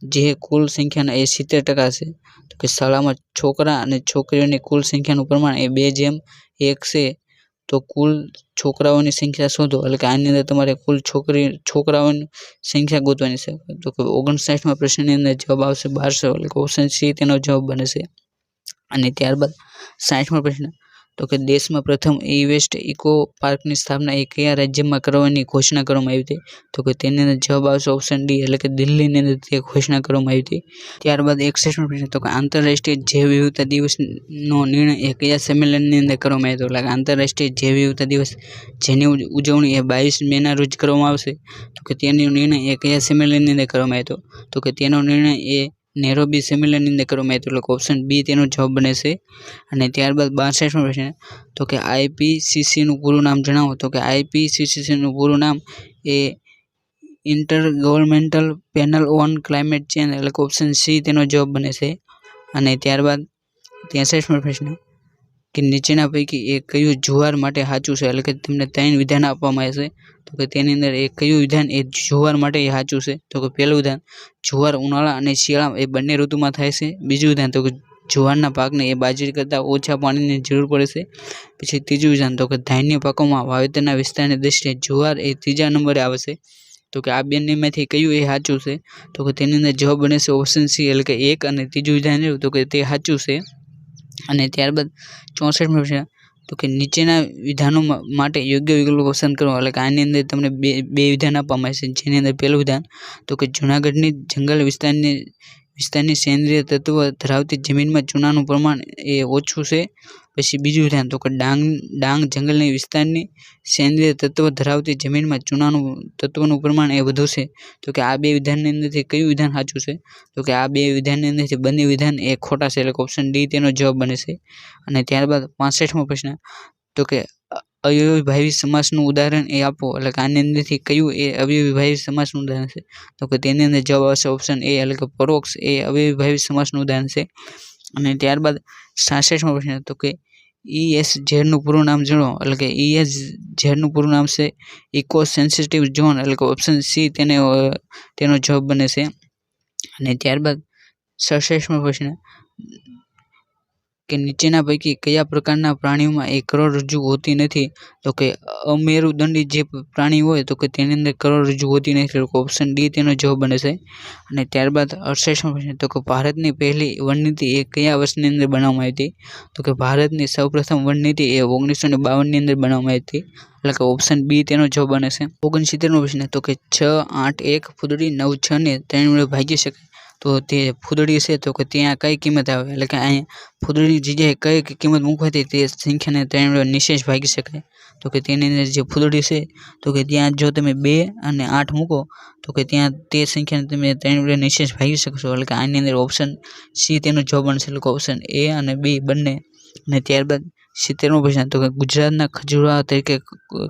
જે કુલ સંખ્યાના એ 70% છે તો કે શાળામાં છોકરા અને છોકરીઓની કુલ સંખ્યાનું પ્રમાણ એ 2:1 છે તો કુલ છોકરાઓની સંખ્યા શોધો એટલે કે આની અંદર તમારે કુલ છોકરાઓની સંખ્યા ગોતવાની છે તો કે 59મા પ્રશ્નની અંદર જવાબ આવશે 1200 એટલે કે ઓપ્શન સી તેનો જવાબ બને છે. અને ત્યારબાદ 60મો પ્રશ્ન તો કે દેશમાં પ્રથમ ઈ-વેસ્ટ ઇકો પાર્કની સ્થાપના એ કયા રાજ્યમાં કરવાની ઘોષણા કરવામાં આવી હતી તો કે તેની અંદર જવાબ આવશે ઓપ્શન ડી એટલે કે દિલ્હીની અંદર તે ઘોષણા કરવામાં આવી હતી. ત્યારબાદ 61મો પ્રશ્ન તો કે આંતરરાષ્ટ્રીય જૈવ વિવિધતા દિવસનો નિર્ણય એ કયા સંમેલનની અંદર કરવામાં આવ્યો હતો એટલે આંતરરાષ્ટ્રીય જૈવ વિવિધતા દિવસ જેની ઉજવણી એ 22 મેના રોજ કરવામાં આવશે તો કે તેનો નિર્ણય એ કયા સંમેલનની અંદર કરવામાં આવ્યો હતો તો કે તેનો નિર્ણય એ નેરોબી સંમેલનની અંદર કરવામાં આવ્યો એટલે ઓપ્શન બી તેનો જવાબ બને છે. અને ત્યારબાદ 62મો પ્રશ્ન તો કે આઈપીસીસીનું પૂરું નામ જણાવો તો કે આઈપીસીસીનું પૂરું નામ એ ઇન્ટરગવર્નમેન્ટલ પેનલ ઓન ક્લાઇમેટ ચેન્જ એટલે કે ઓપ્શન સી તેનો જવાબ બને છે. અને ત્યારબાદ 63મો પ્રશ્ન કે નીચેના પૈકી એ કયું જુવાર માટે સાચું છે એટલે કે તમને 3 વિધાન આપવામાં આવશે તો કે તેની અંદર એ કયું વિધાન એ જુવાર માટે સાચું છે તો કે પહેલું વિધાન જુવાર ઉનાળા અને શિયાળા એ બંને ઋતુમાં થાય છે. બીજું વિધાન તો કે જુવારના પાકને એ બાજરી કરતાં ઓછા પાણીની જરૂર પડે છે. પછી ત્રીજું વિધાન તો કે ધાન્ય પાકોમાં વાવેતરના વિસ્તારની દ્રષ્ટિએ જુવાર એ ત્રીજા નંબરે આવે છે તો કે આ બંનેમાંથી કયું એ સાચું છે તો કે તેની અંદર જવાબ બને છે ઓપ્શન સી એટલે કે 1 અને ત્રીજું વિધાન રહ્યું તો કે તે સાચું છે. અને ત્યારબાદ 64મો પ્રશ્ન તો કે નીચેના વિધાનો માટે યોગ્ય વિકલ્પ પસંદ કરો એટલે કે આની અંદર તમને બે વિધાન આપવામાં આવશે જેની અંદર પહેલું વિધાન તો કે જૂનાગઢની જંગલ વિસ્તારની સેન્દ્રિય તત્વ ધરાવતી જમીનમાં ચૂનાનું પ્રમાણ એ ઓછું છે. પછી બીજું વિધાન તો કે ડાંગ જંગલની વિસ્તારની સેન્દ્રિય તત્વ ધરાવતી જમીનમાં ચૂનાનું તત્વનું પ્રમાણ એ વધુ છે તો કે આ બે વિધાનની અંદરથી કયું વિધાન સાચું છે તો કે આ બે વિધાનની અંદરથી બંને વિધાન એ ખોટા છે એટલે ઓપ્શન ડી તેનો જવાબ બને છે. અને ત્યારબાદ 65મો પ્રશ્ન તો કે અવ્યયભાવી સમાસનું ઉદાહરણ એ આપો એટલે કે આની અંદરથી કયું એ અવ્યયભાવી સમાસનું ઉદાહરણ છે તો કે તેની અંદર જવાબ આવશે ઓપ્શન એ એટલે કે પરોક્ષ એ અવ્યયભાવી સમાસનું ઉદાહરણ છે. અને ત્યારબાદ 66મો પ્રશ્ન તો કે ESZનું પૂરું નામ જણાવો એટલે કે ESZનું પૂરું નામ છે ઇકો સેન્સિટિવ ઝોન એટલે કે ઓપ્શન સી તેનો જવાબ બને છે. અને ત્યારબાદ 67મો પ્રશ્ન કે નીચેના પૈકી કયા પ્રકારના પ્રાણીઓમાં એ કરોડરજ્જુ હોતી નથી? તો કે અમેરુદંડી જે પ્રાણી હોય તો કે તેની અંદર કરોડરજ્જુ હોતી નથી. ઓપ્શન ડી તેનો જવાબ બને છે. અને ત્યારબાદ 68મો પ્રશ્ન તો કે ભારતની પહેલી વનનીતિ એ કયા વર્ષની અંદર બનાવવામાં આવી હતી? તો કે ભારતની સૌપ્રથમ વનનીતિ એ 1952ની અંદર બનાવવામાં આવી હતી. એટલે કે ઓપ્શન બી તેનો જવાબ બને છે. 69મો પ્રશ્ન તો કે 6, 8, 1 ફૂદડી 9, 6 ને 3 વડે ભાગી શકાય તો તે ફૂદડી છે તો કે ત્યાં કઈ કિંમત આવે? એટલે કે અહીંયા ફૂદડીની જગ્યાએ કઈ કિંમત મૂકવાથી તે સંખ્યાને 3 વડે નિશેષ ભાગી શકાય? તો કે તેની અંદર જે ફૂદડી છે તો કે ત્યાં જો તમે 2 અને 8 મૂકો તો કે ત્યાં તે સંખ્યાને તમે 3 વડે નિશેષ ભાગી શકશો. એટલે કે આની અંદર ઓપ્શન સી તેનો જવાબ બનશે. એટલે કે ઓપ્શન એ અને બી બંને. અને ત્યારબાદ 70મો પ્રશ્ન તો કે ગુજરાતના ખજૂરાહો તરીકે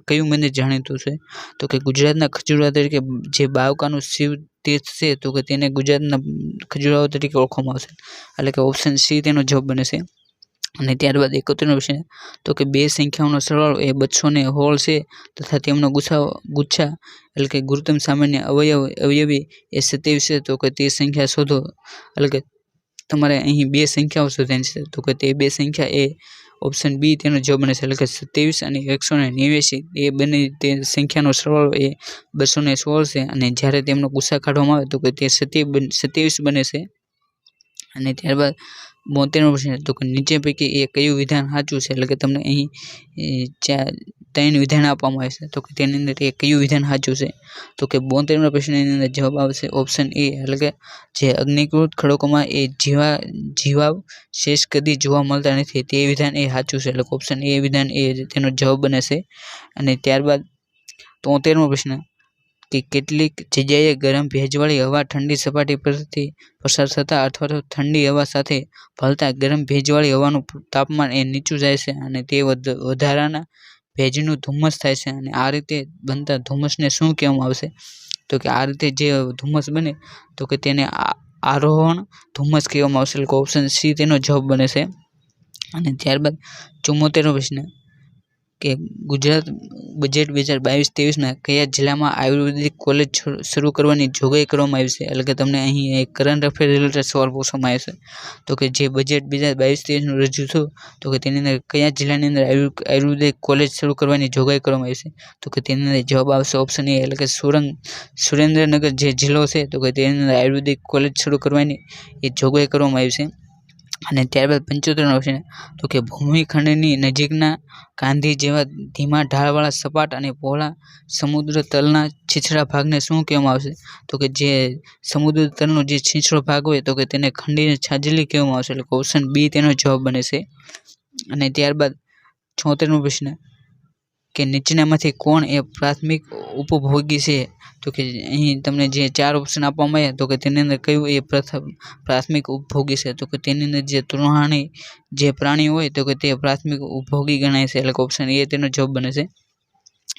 કયું મંદિર જાણીતું છે? તો કે ગુજરાતના ખજૂરાહો તરીકે જે બાવકાનું શિવ તીર્થ છે તો કે તેને ગુજરાતના ખજૂરાહો તરીકે ઓળખવામાં આવશે. એટલે કે ઓપ્શન સી તેનો જવાબ બને છે. અને ત્યારબાદ 71મો પ્રશ્ન તો કે બે સંખ્યાઓનો સરવાળો એ 216 છે તથા તેમનો ગુચ્છા એટલે કે ગુરુત્તમ સામાન્ય અવયવી એ 27 છે તો કે તે સંખ્યા શોધો. એટલે કે તમારે અહીં બે સંખ્યાઓ શોધવાની છે તો કે તે બે સંખ્યા એ ઓપ્શન બી તેનો જવાબ બને છે. એટલે કે 27 અને 189 એ બંને તે સંખ્યાનો સરવાળો એ 216 છે અને જ્યારે તેમનો ગુસ્સા કાઢવામાં આવે તો કે તે 27 બને છે. અને ત્યારબાદ 72મો પ્રશ્ન તો કે નીચે પૈકી એ કયું વિધાન સાચું છે? એટલે કે તમને અહીં 3 વિધાન આપવામાં આવે છે તો કે તેની અંદર એ કયું વિધાન સાચું છે? તો કે 72મા પ્રશ્નની અંદર જવાબ આવશે ઓપ્શન એ. એટલે કે જે અગ્નિકૃત ખડકોમાં એ જીવાવ શેષ કદી જોવા મળતા નથી તે વિધાન એ સાચું છે. એટલે ઓપ્શન એ વિધાન એ તેનો જવાબ બને છે. અને ત્યારબાદ 73મો પ્રશ્ન કે કેટલીક જગ્યાએ ગરમ ભેજવાળી હવા ઠંડી સપાટી પરથી પસાર થતા અથવા તો ઠંડી હવા સાથે ભળતા ગરમ ભેજવાળી હવાનું તાપમાન એ નીચું જાય છે અને તે વધારાના ભેજનું ધુમ્મસ થાય છે અને આ રીતે બનતા ધુમ્મસને શું કહેવામાં આવશે? તો કે આ રીતે જે ધુમ્મસ બને તો કે તેને આરોહણ ધુમ્મસ કહેવામાં આવશે. એટલે ઓપ્શન સી તેનો જવાબ બને છે. અને ત્યારબાદ 74મો પ્રશ્ન કે ગુજરાત બજેટ 2022-23ના કયા જિલ્લામાં આયુર્વેદિક કોલેજ શરૂ કરવાની જોગવાઈ કરવામાં આવી છે? એટલે કે તમને અહીં એક કરંટ અફેર રિલેટેડ સવાલ પૂછવામાં આવે છે તો કે જે બજેટ 2022-23નું રજૂ થયું તો કે તેની અંદર કયા જિલ્લાની અંદર આયુર્વેદિક કોલેજ શરૂ કરવાની જોગવાઈ કરવામાં આવી છે? તો કે તેની અંદર જવાબ આવશે ઓપ્શન એ. એટલે કે સુરેન્દ્રનગર જે જિલ્લો છે તો કે તેની અંદર આયુર્વેદિક કોલેજ શરૂ કરવાની એ જોગવાઈ કરવામાં આવી છે. અને ત્યારબાદ 75મો પ્રશ્ન તો કે ભૂમિખંડની નજીકના ગાંધી જેવા ધીમા ઢાળવાળા સપાટ અને પહોળા સમુદ્ર તલના છીછરા ભાગને શું કહેવામાં આવશે? તો કે જે સમુદ્ર તલનો જે છીછરો ભાગ હોય તો કે તેને ખંડીને છાજલી કહેવામાં આવશે. એટલે ઓપ્શન બી તેનો જવાબ બને છે. અને ત્યારબાદ 76મો પ્રશ્ન કે નીચેનામાંથી કોણ એ પ્રાથમિક ઉપભોગી છે? તો કે અહીં તમને જે 4 ઓપ્શન આપવામાં આવ્યા તો કે તેની અંદર કયું એ પ્રાથમિક ઉપભોગી છે? તો કે તેની અંદર જે તૃણાહારી જે પ્રાણી હોય તો કે તે પ્રાથમિક ઉપભોગી ગણાય છે. એટલે ઓપ્શન એ તેનો જવાબ બને છે.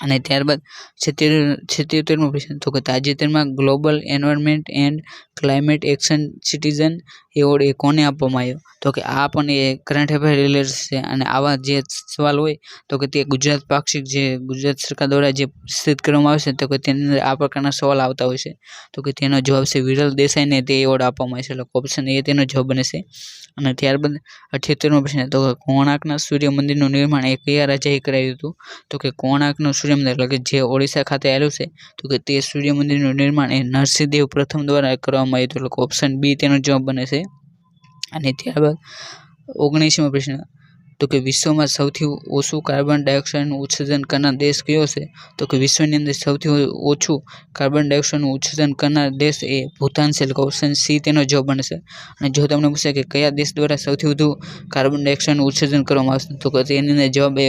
અને ત્યારબાદ 77મો પ્રશ્ન તો કે તાજેતરમાં global environment and climate action citizen award એ કોને આપવામાં આવ્યો? તો કે આ પણ એ કરંટ અફેર રિલેટેડ છે અને આવા જે સવાલ હોય તો કે તે ગુજરાત પાક્ષિક જે ગુજરાત સરકાર દ્વારા જે પ્રસિદ્ધ કરવામાં આવે છે તો કે તેની અંદર આ પ્રકારના સવાલ આવતા હોય છે તો કે તેનો જવાબ છે વિરલ દેસાઈને તે એવોર્ડ આપવામાં આવે છે. એટલે ઓપ્શન એ તેનો જવાબ બને છે. અને ત્યારબાદ 78મો પ્રશ્ન તો કે કોણાર્કના સૂર્ય મંદિરનું નિર્માણ એ કયા રાજાએ કરાવ્યું હતું? તો કે કોણાર્કનું સૂર્ય મંદિર એટલે કે જે ઓડિશા ખાતે આવેલું છે તો કે તે સૂર્ય મંદિરનું નિર્માણ એ નરસિંહદેવ પ્રથમ દ્વારા કરવામાં આવ્યું હતું. એટલે ઓપ્શન બી તેનો જવાબ બને છે. અને ત્યારબાદ 19મો પ્રશ્ન તો કે વિશ્વમાં સૌથી ઓછું કાર્બન ડાયોક્સાઇડનું ઉત્સર્જન કરનાર દેશ કયો છે? તો કે વિશ્વની અંદર સૌથી ઓછું કાર્બન ડાયોક્સાઇડનું ઉત્સર્જન કરનાર દેશ એ ભૂતાન છે. એટલે ઓપ્શન સી તેનો જવાબ બને છે. અને જો તમને પૂછે કે કયા દેશ દ્વારા સૌથી વધુ કાર્બન ડાયોક્સાઇડનું ઉત્સર્જન કરવામાં આવશે તો કે તેની અંદર જવાબ એ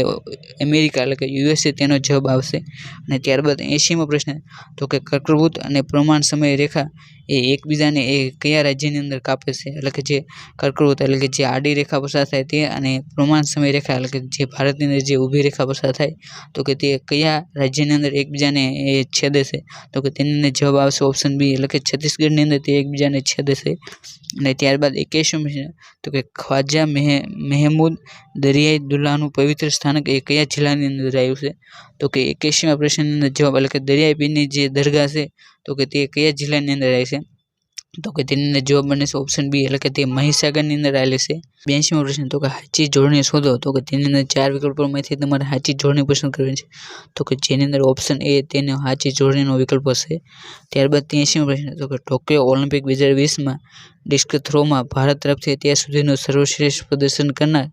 અમેરિકા એટલે કે USA તેનો જવાબ આવશે. અને ત્યારબાદ 80મો પ્રશ્ન તો કે કર્કવૃત અને પ્રમાણ સમય રેખા એ એકબીજાને એ કયા રાજ્યની અંદર કાપે છે? એટલે કે જે કર્કવૃત એટલે કે જે આડી રેખા પસાર થાય તે અને પ્રમાણ સમય રેખા એટલે કે જે ભારતની અંદર જે ઊભી રેખા પસાર થાય તો કે તે કયા રાજ્યની અંદર એકબીજાને એ છેદે છે? તો કે તેની અંદર જવાબ આવશે ઓપ્શન બી એટલે કે છત્તીસગઢની અંદર તે એકબીજાને છેદે છે. અને ત્યારબાદ 21મો પ્રશ્ન તો કે ખ્વાજા મહેમૂદ દરિયાઈ દુલ્લાનું પવિત્ર સ્થાનક એ કયા જિલ્લાની અંદર આવ્યું છે? તો કે 21મા પ્રશ્નની અંદર જવાબ એટલે કે દરિયાઈ પીરની જે દરગાહ છે તો કે તે કયા જિલ્લાની અંદર આવી છે? તો કે તેની અંદર જવાબ બને છે ઓપ્શન બી એટલે કે તે મહીસાગરની અંદર આવેલી છે। 82મો પ્રશ્ન તો કે સાચી જોડણી શોધો તો કે તેની અંદર 4 વિકલ્પોમાંથી તમારે સાચી જોડણી પસંદ કરવાની છે તો કે જેની અંદર ઓપ્શન એ તેનો સાચી જોડણીનો વિકલ્પ હશે। ત્યારબાદ 83મો પ્રશ્ન તો કે ટોક્યો ઓલિમ્પિક 2020માં ડિસ્ક થ્રોમાં ભારત તરફથી અત્યાર સુધીનું સર્વશ્રેષ્ઠ પ્રદર્શન કરનાર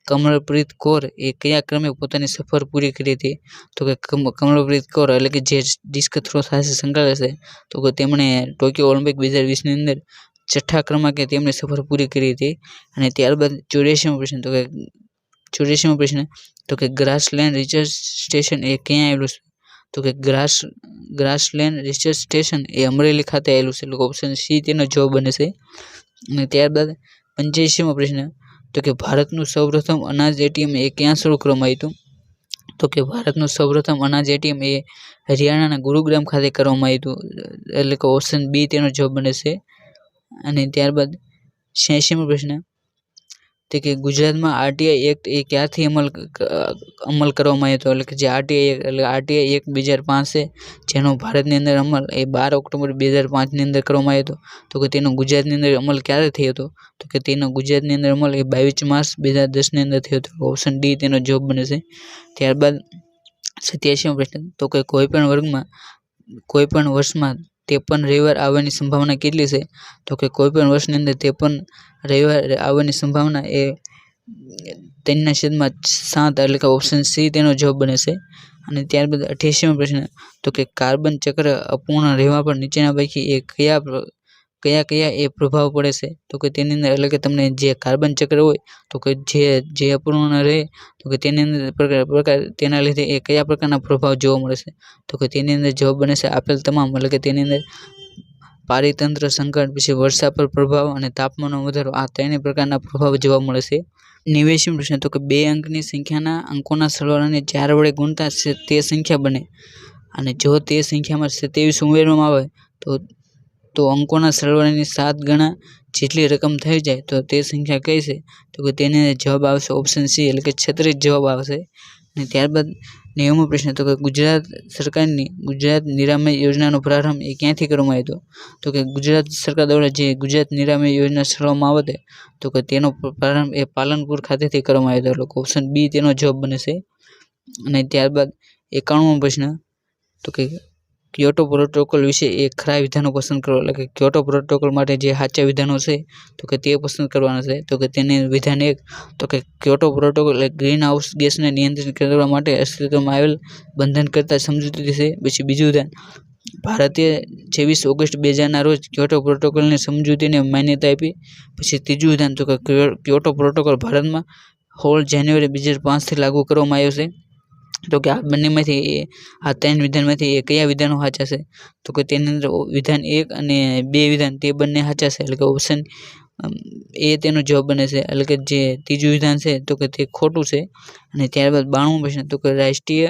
કમલપ્રીત કૌર એ કયા ક્રમે પોતાની સફર પૂરી કરી હતી તો કે કમલપ્રીત કૌર એટલે કે જે ડિસ્ક થ્રો સાથે સંકળાયેલ છે તો કે તેમણે ટોક્યો ઓલિમ્પિક 2020ની અંદર 6થા ક્રમાંકે તેમણે સફર પૂરી કરી હતી। અને ત્યારબાદ 84મો પ્રશ્ન તો કે ગ્રાસલેન્ડ રિસર્ચ સ્ટેશન એ ક્યાં આવેલું છે તો કે ગ્રાસલેન્ડ રિસર્ચ સ્ટેશન એ અમરેલી ખાતે આવેલું છે એટલે ઓપ્શન સી તેનો જવાબ બને છે। અને ત્યારબાદ 85મો પ્રશ્ન તો કે ભારતનું સૌપ્રથમ અનાજ એટીએમ એ ક્યાં શરૂ કરવામાં આવ્યું હતું તો કે ભારતનું સૌપ્રથમ અનાજ એટીએમ એ હરિયાણાના ગુરુગ્રામ ખાતે કરવામાં આવ્યું હતું એટલે કે ઓપ્શન બી તેનો જવાબ બને છે। અને ત્યારબાદ 86મો પ્રશ્ન તો કે ગુજરાતમાં આરટીઆઈ એક્ટ એ ક્યારથી અમલ કરવામાં આવ્યો હતો એટલે કે જે આરટીઆઈ એક્ટ 2005 છે જેનો ભારતની અંદર અમલ એ 12 ઓક્ટોબર 2005ની અંદર કરવામાં આવ્યો હતો તો કે તેનો ગુજરાતની અંદર અમલ ક્યારે થયો હતો તો કે તેનો ગુજરાતની અંદર અમલ એ 22 માર્ચ 2010ની અંદર થયો હતો ઓપ્શન ડી તેનો જવાબ બને છે। ત્યારબાદ 87મો પ્રશ્ન તો કે કોઈપણ વર્ષમાં 53 રવિવાર આવવાની સંભાવના કેટલી છે તો કે કોઈપણ વર્ષની અંદર 53 રવિવાર આવવાની સંભાવના એ 3/7 એટલે કે ઓપ્શન સી તેનો જવાબ બને છે। અને ત્યારબાદ 88મો પ્રશ્ન તો કે કાર્બન ચક્ર અપૂર્ણ રહેવા પર નીચેના પૈકી એ કયા એ પ્રભાવ પડે છે તો કે તેની અંદર એટલે કે તમને જે કાર્બન ચક્ર હોય તો કે જે અપૂર્ણ રહે તો કે તેની અંદર તેના લીધે એ કયા પ્રકારના પ્રભાવ જોવા મળે છે તો કે તેની અંદર જવાબ બને છે આપેલ તમામ એટલે કે તેની અંદર પારિતંત્ર સંકટ પછી વર્ષા પર પ્રભાવ અને તાપમાનનો વધારો આ 3 પ્રકારના પ્રભાવ જોવા મળે છે। 89મો પ્રશ્ન તો કે 2 અંકની સંખ્યાના અંકોના સરવાળાને 4 વડે ગુણતા તે સંખ્યા બને અને જો તે સંખ્યામાં 27 ઉમેરવામાં આવે તો અંકોના સરવાળાની 7 ગણા જેટલી રકમ થઈ જાય તો તે સંખ્યા કઈ છે તો કે તેને જવાબ આવશે ઓપ્શન સી એટલે કે 36 જવાબ આવશે। અને ત્યારબાદ 90મો પ્રશ્ન તો કે ગુજરાત સરકારની ગુજરાત નિરામય યોજનાનો પ્રારંભ એ ક્યાંથી કરવામાં આવ્યો તો કે ગુજરાત સરકાર દ્વારા જે ગુજરાત નિરામય યોજના ચલાવવામાં આવે તો કે તેનો પ્રારંભ એ પાલનપુર ખાતેથી કરવામાં આવ્યો હતો એટલે ઓપ્શન બી તેનો જવાબ બને છે। અને ત્યારબાદ 91મો પ્રશ્ન તો કે ક્યોટો પ્રોટોકોલ વિશે એ ખરા વિધાનો પસંદ કરો એટલે કે ક્યોટો પ્રોટોકોલ માટે જે સાચા વિધાનો છે તો કે તે પસંદ કરવાના છે તો કે તેને વિધાન 1 તો કે ક્યોટો પ્રોટોકોલ એ ગ્રીન હાઉસ ગેસને નિયંત્રિત કરવા માટે અસ્તિત્વમાં આવેલ બંધનકર્તા સમજૂતી છે। પછી બીજું વિધાન ભારતે 26 ઓગસ્ટ 2000ના રોજ ક્યોટો પ્રોટોકોલની સમજૂતીને માન્યતા આપી। પછી ત્રીજું વિધાન તો કે ક્યોટો પ્રોટોકોલ ભારતમાં 16 જાન્યુઆરી 2005થી લાગુ કરવામાં આવ્યો છે તો કે આ બંનેમાંથી આ 3 વિધાનમાંથી એ કયા વિધાનો સાચા છે તો કે તેની અંદર વિધાન 1 અને 2 વિધાન તે બંને સાચા છે એટલે કે ઓપ્શન એ તેનો જવાબ બને છે એટલે કે જે ત્રીજું વિધાન છે તો કે તે ખોટું છે। અને ત્યારબાદ 92મો પ્રશ્ન તો કે રાષ્ટ્રીય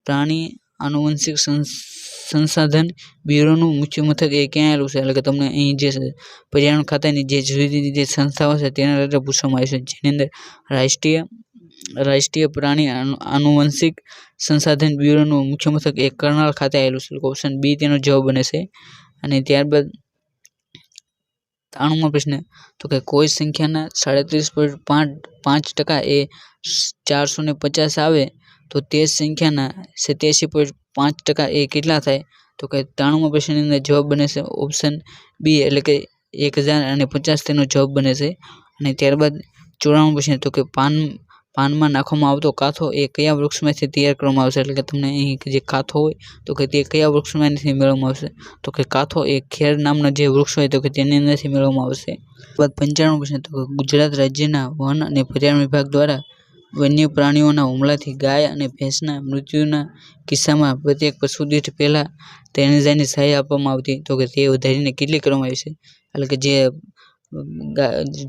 પ્રાણી આનુવંશિક સંસાધન બ્યુરોનું મુખ્ય મથક એ ક્યાં આવેલું છે એટલે કે તમને અહીં જે પર્યાવરણ ખાતાની જે જુદી જુદી જે સંસ્થાઓ છે તેના માટે પૂછવામાં આવ્યું છે જેની અંદર રાષ્ટ્રીય પ્રાણી આનુવંશિક સંસાધન બ્યુરોનું મુખ્ય મથક એ કરનાલ ખાતે આવેલું છે ઓપ્શન બી તેનો જવાબ બને છે। અને ત્યારબાદ 93મો પ્રશ્ન તો કે કોઈ સંખ્યાના 37.5% એ 450 આવે તો તે સંખ્યાના 87.5% એ કેટલા થાય તો કે 93મો પ્રશ્નની અંદર જવાબ બને છે ઓપ્શન બી એટલે કે 1050 તેનો જવાબ બને છે। અને ત્યારબાદ 94મો પ્રશ્ન તો કે પાનમાં નાખવામાં આવતો કાથો એ કયા વૃક્ષમાંથી તૈયાર કરવામાં આવશે એટલે કે તમને અહીં જે કાથો હોય તો કે તે કયા વૃક્ષમાંથી મેળવવામાં આવશે તો કે કાથો એ ખેર નામનો જે વૃક્ષ હોય તો કે તેની અંદરથી મેળવવામાં આવશે। ત્યારબાદ 95મો પ્રશ્ન તો કે ગુજરાત રાજ્યના વન અને પર્યાવરણ વિભાગ દ્વારા વન્ય પ્રાણીઓના હુમલાથી ગાય અને ભેંસના મૃત્યુના કિસ્સામાં પ્રત્યેક પશુ દીઠ પહેલા તેની સહાય આપવામાં આવતી તો કે તે વધારીને કેટલી કરવામાં આવી છે એટલે કે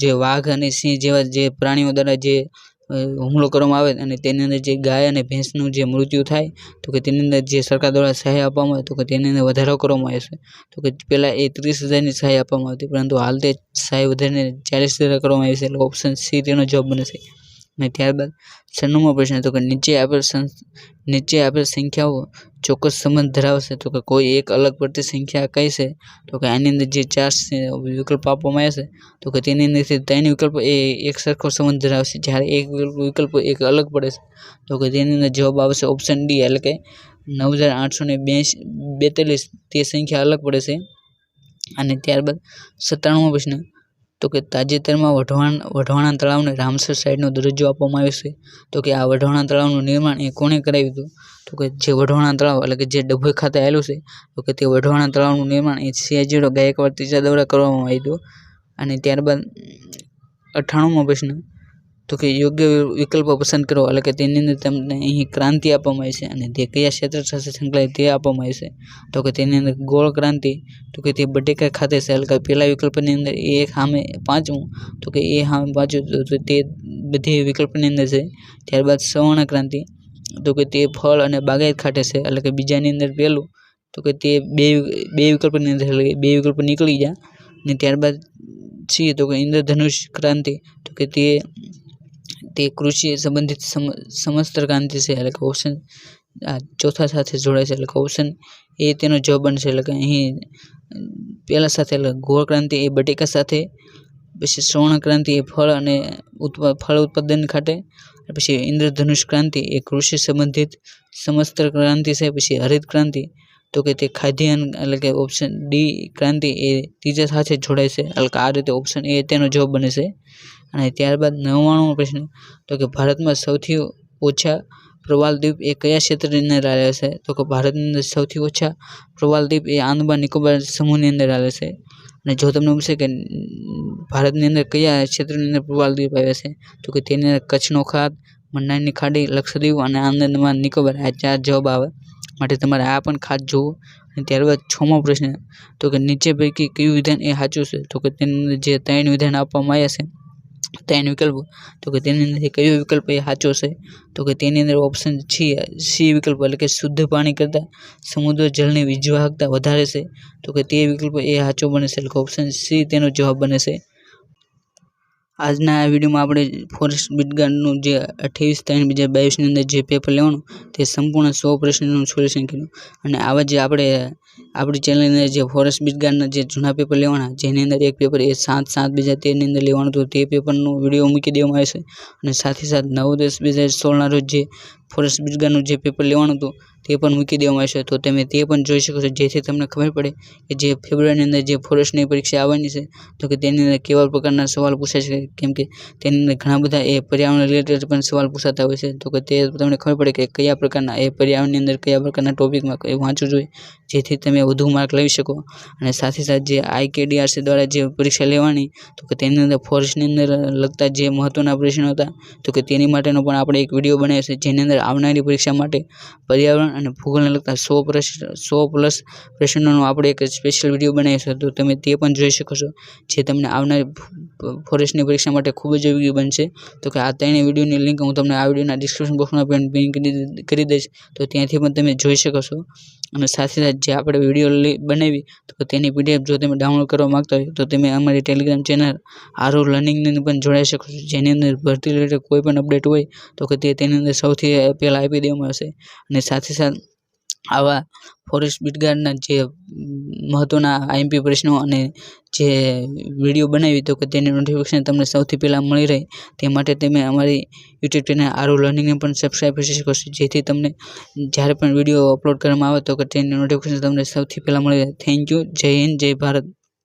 જે વાઘ અને સિંહ જેવા જે પ્રાણીઓ દ્વારા જે હુમલો કરવામાં આવે અને તેની અંદર જે ગાય અને ભેંસનું જે મૃત્યુ થાય તો કે તેની અંદર જે સરકાર દ્વારા સહાય આપવામાં આવે તો કે તેની અંદર વધારો કરવામાં આવે છે તો કે પહેલાં એ 30,000ની સહાય આપવામાં આવતી પરંતુ હાલ તે સહાય વધારીને 40,000 કરવામાં આવી છે એટલે ઓપ્શન સી તેનો જવાબ બને છે। અને ત્યારબાદ 96મો પ્રશ્ન તો કે નીચે આપેલ સંખ્યાઓ ચોક્કસ સંબંધ ધરાવશે તો કે કોઈ એક અલગ પડતી સંખ્યા કઈ છે તો કે આની અંદર જે 4 વિકલ્પ આપવામાં આવ્યા છે તો કે તેની અંદરથી 3 વિકલ્પ એ એક સરખો સંબંધ ધરાવશે, જ્યારે એક વિકલ્પ એક અલગ પડે છે તો કે તેની અંદર જવાબ આવશે ઓપ્શન ડી એટલે કે 9842 તે સંખ્યા અલગ પડે છે. અને ત્યારબાદ 97મો પ્રશ્ન તો કે તાજેતરમાં વઢવાણા તળાવને રામસર સાઇટનો દરજ્જો આપવામાં આવ્યો છે તો કે આ વઢવાણા તળાવનું નિર્માણ એ કોણે કરાવ્યું હતું તો કે જે વઢવાણા તળાવ એટલે કે જે ડભોઈ ખાતે આવેલું છે તો કે તે વઢવાણા તળાવનું નિર્માણ એ સયાજીરાવ ગાયકવાડ ત્રીજા દ્વારા કરવામાં આવ્યું હતું. અને ત્યારબાદ 98મો પ્રશ્ન તો કે યોગ્ય વિકલ્પો પસંદ કરો એટલે કે તેની અંદર તમને અહીં ક્રાંતિ આપવામાં આવી છે અને તે કયા ક્ષેત્ર સાથે સંકળાય તે આપવામાં આવી છે તો કે તેની અંદર ગોળ ક્રાંતિ તો કે તે બટેકા ખાતે છે એટલે કે પહેલા વિકલ્પની અંદર એ સામે 5મું તો કે એ સામે 5 તો તે બધી વિકલ્પની અંદર છે. ત્યારબાદ સવર્ણ ક્રાંતિ તો કે તે ફળ અને બાગાયત ખાતે છે એટલે કે બીજાની અંદર પહેલું તો કે તે બે વિકલ્પની અંદર એટલે બે વિકલ્પ નીકળી ગયા. અને ત્યારબાદ છીએ તો કે ઇન્દ્રધનુષ ક્રાંતિ તો કે તે કૃષિ સંબંધિત સમસ્ત ક્રાંતિ છે એટલે કે ઓપ્શન ચોથા સાથે જોડાય છે એટલે કે ઓપ્શન એ તેનો જવાબ બનશે. એટલે કે અહીં પહેલા સાથે એટલે ગોળ ક્રાંતિ એ બટેકા સાથે, પછી સવર્ણ ક્રાંતિ એ ફળ અને ફળ ઉત્પાદન ખાતે, પછી ઇન્દ્રધનુષ ક્રાંતિ એ કૃષિ સંબંધિત સમસ્ત ક્રાંતિ છે, પછી હરિત ક્રાંતિ તો કે તે ખાદ્યાન્ન એટલે કે ઓપ્શન ડી ક્રાંતિ એ ત્રીજા સાથે જોડાય છે એટલે કે આ રીતે ઓપ્શન એ તેનો જવાબ બને છે. અને ત્યારબાદ 99મો પ્રશ્ન તો કે ભારતમાં સૌથી ઓછા પ્રવાલદ્વીપ એ કયા ક્ષેત્રની અંદર આવેલા છે તો કે ભારતની અંદર સૌથી ઓછા પ્રવાલદ્વીપ એ આંદામાન નિકોબાર સમૂહની અંદર આવેલા છે. અને જો તમને પૂછે કે ભારતની અંદર કયા ક્ષેત્રની અંદર પ્રવાલદ્વીપ આવ્યા છે તો કે તેની અંદર કચ્છનો ખાત, મન્નારની ખાડી, લક્ષદ્વીપ અને આંદામાન નિકોબાર આ 4 જવાબ આવે, માટે તમારે આ પણ ખાસ જોવું. અને ત્યારબાદ 6મો પ્રશ્ન તો કે નીચે પૈકી કયું વિધાન એ સાચું છે તો કે તેની અંદર જે 3 વિધાન આપવામાં આવ્યા છે 3 વિકલ્પો તો કે તેની અંદરથી કયો વિકલ્પ એ સાચો છે તો કે તેની અંદર ઓપ્શન સી વિકલ્પ એટલે કે શુદ્ધ પાણી કરતાં સમુદ્ર જળની વીજવાહકતા વધારે છે તો કે તે વિકલ્પ એ સાચો બને છે એટલે કે ઓપ્શન સી તેનો જવાબ બને છે. આજના આ વિડીયોમાં આપણે ફોરેસ્ટ બીટગાર્ડનું જે 28/3/2022ની અંદર જે પેપર લેવાનું તે સંપૂર્ણ 100 પ્રશ્નોનું સોલ્યુશન કર્યું. અને આવા જે આપણી ચેનલની અંદર જે ફોરેસ્ટ બીટગાર્ડના જે જૂના પેપર લેવાના જેની અંદર એક પેપર એ 7/7/2013ની અંદર લેવાનું હતું તે પેપરનો વિડીયો મૂકી દેવામાં આવ્યો છે. અને સાથે 9/10/2016ના રોજ જે ફોરેસ્ટ બીટગાર્ડનું જે પેપર લેવાનું હતું તે પણ મૂકી દેવામાં આવશે તો તમે તે પણ જોઈ શકો છો, જેથી તમને ખબર પડે કે જે ફેબ્રુઆરીની અંદર જે ફોરેસ્ટની પરીક્ષા આવવાની છે તો કે તેની અંદર કેવા પ્રકારના સવાલ પૂછાય છે, કેમ કે તેની અંદર ઘણા બધા એ પર્યાવરણ રિલેટેડ પણ સવાલ પૂછાતા હોય છે તો કે તે તમને ખબર પડે કે કયા પ્રકારના એ પર્યાવરણની અંદર કયા પ્રકારના ટોપિકમાં વાંચવું જોઈએ જેથી તમે વધુ માર્ક લઈ શકો. અને સાથે જે IKDRC દ્વારા જે પરીક્ષા લેવાની તો કે તેની અંદર ફોરેસ્ટની અંદર લગતા જે મહત્વના પ્રશ્નો હતા તો કે તેની માટેનો પણ આપણે એક વિડીયો બનાવ્યો છે, જેની અંદર આવનારી પરીક્ષા માટે પર્યાવરણ અને ભૂગોળને લગતા 100+ પ્રશ્નોનો આપણે એક સ્પેશિયલ વિડીયો બનાવ્યો છે તો તમે તે પણ જોઈ શકો છો, જે તમને આવનારી ફોરેસ્ટની પરીક્ષા માટે ખૂબ જ ઉપયોગી બનશે. તો કે આ 3 વિડીયોની લિંક હું તમને આ વિડીયોના ડિસ્ક્રિપ્શન બોક્સમાં પણ પિન કરી દઈશ તો ત્યાંથી પણ તમે જોઈ શકો છો. અને સાથે જે આપણે વિડીયો બનાવી તો તેની PDF જો તમે ડાઉનલોડ કરવા માંગતા હોય તો તમે અમારી ટેલિગ્રામ ચેનલ આરવ લર્નિંગની પણ જોડાઈ શકો છો, જેની અંદર ભરતી રિલેટેડ કોઈ પણ અપડેટ હોય તો કે તેની અંદર સૌથી પહેલાં આપી દેવામાં આવશે. અને સાથે આવા ફોરેસ્ટ બીટગાર્ડના જે મહત્વના IMP પ્રશ્નો અને જે વિડીયો બનાવી તો કે તેની નોટિફિકેશન તમને સૌથી પહેલાં મળી રહે તે માટે તમે અમારી YouTube ચેનલ આરવ લર્નિંગને પણ સબસ્ક્રાઈબ કરી શકો છો, જેથી તમને જ્યારે પણ વિડીયો અપલોડ કરવામાં આવે તો કે તેની નોટિફિકેશન તમને સૌથી પહેલાં મળી રહે. Thank you. જય હિન્દ, જય ભારત.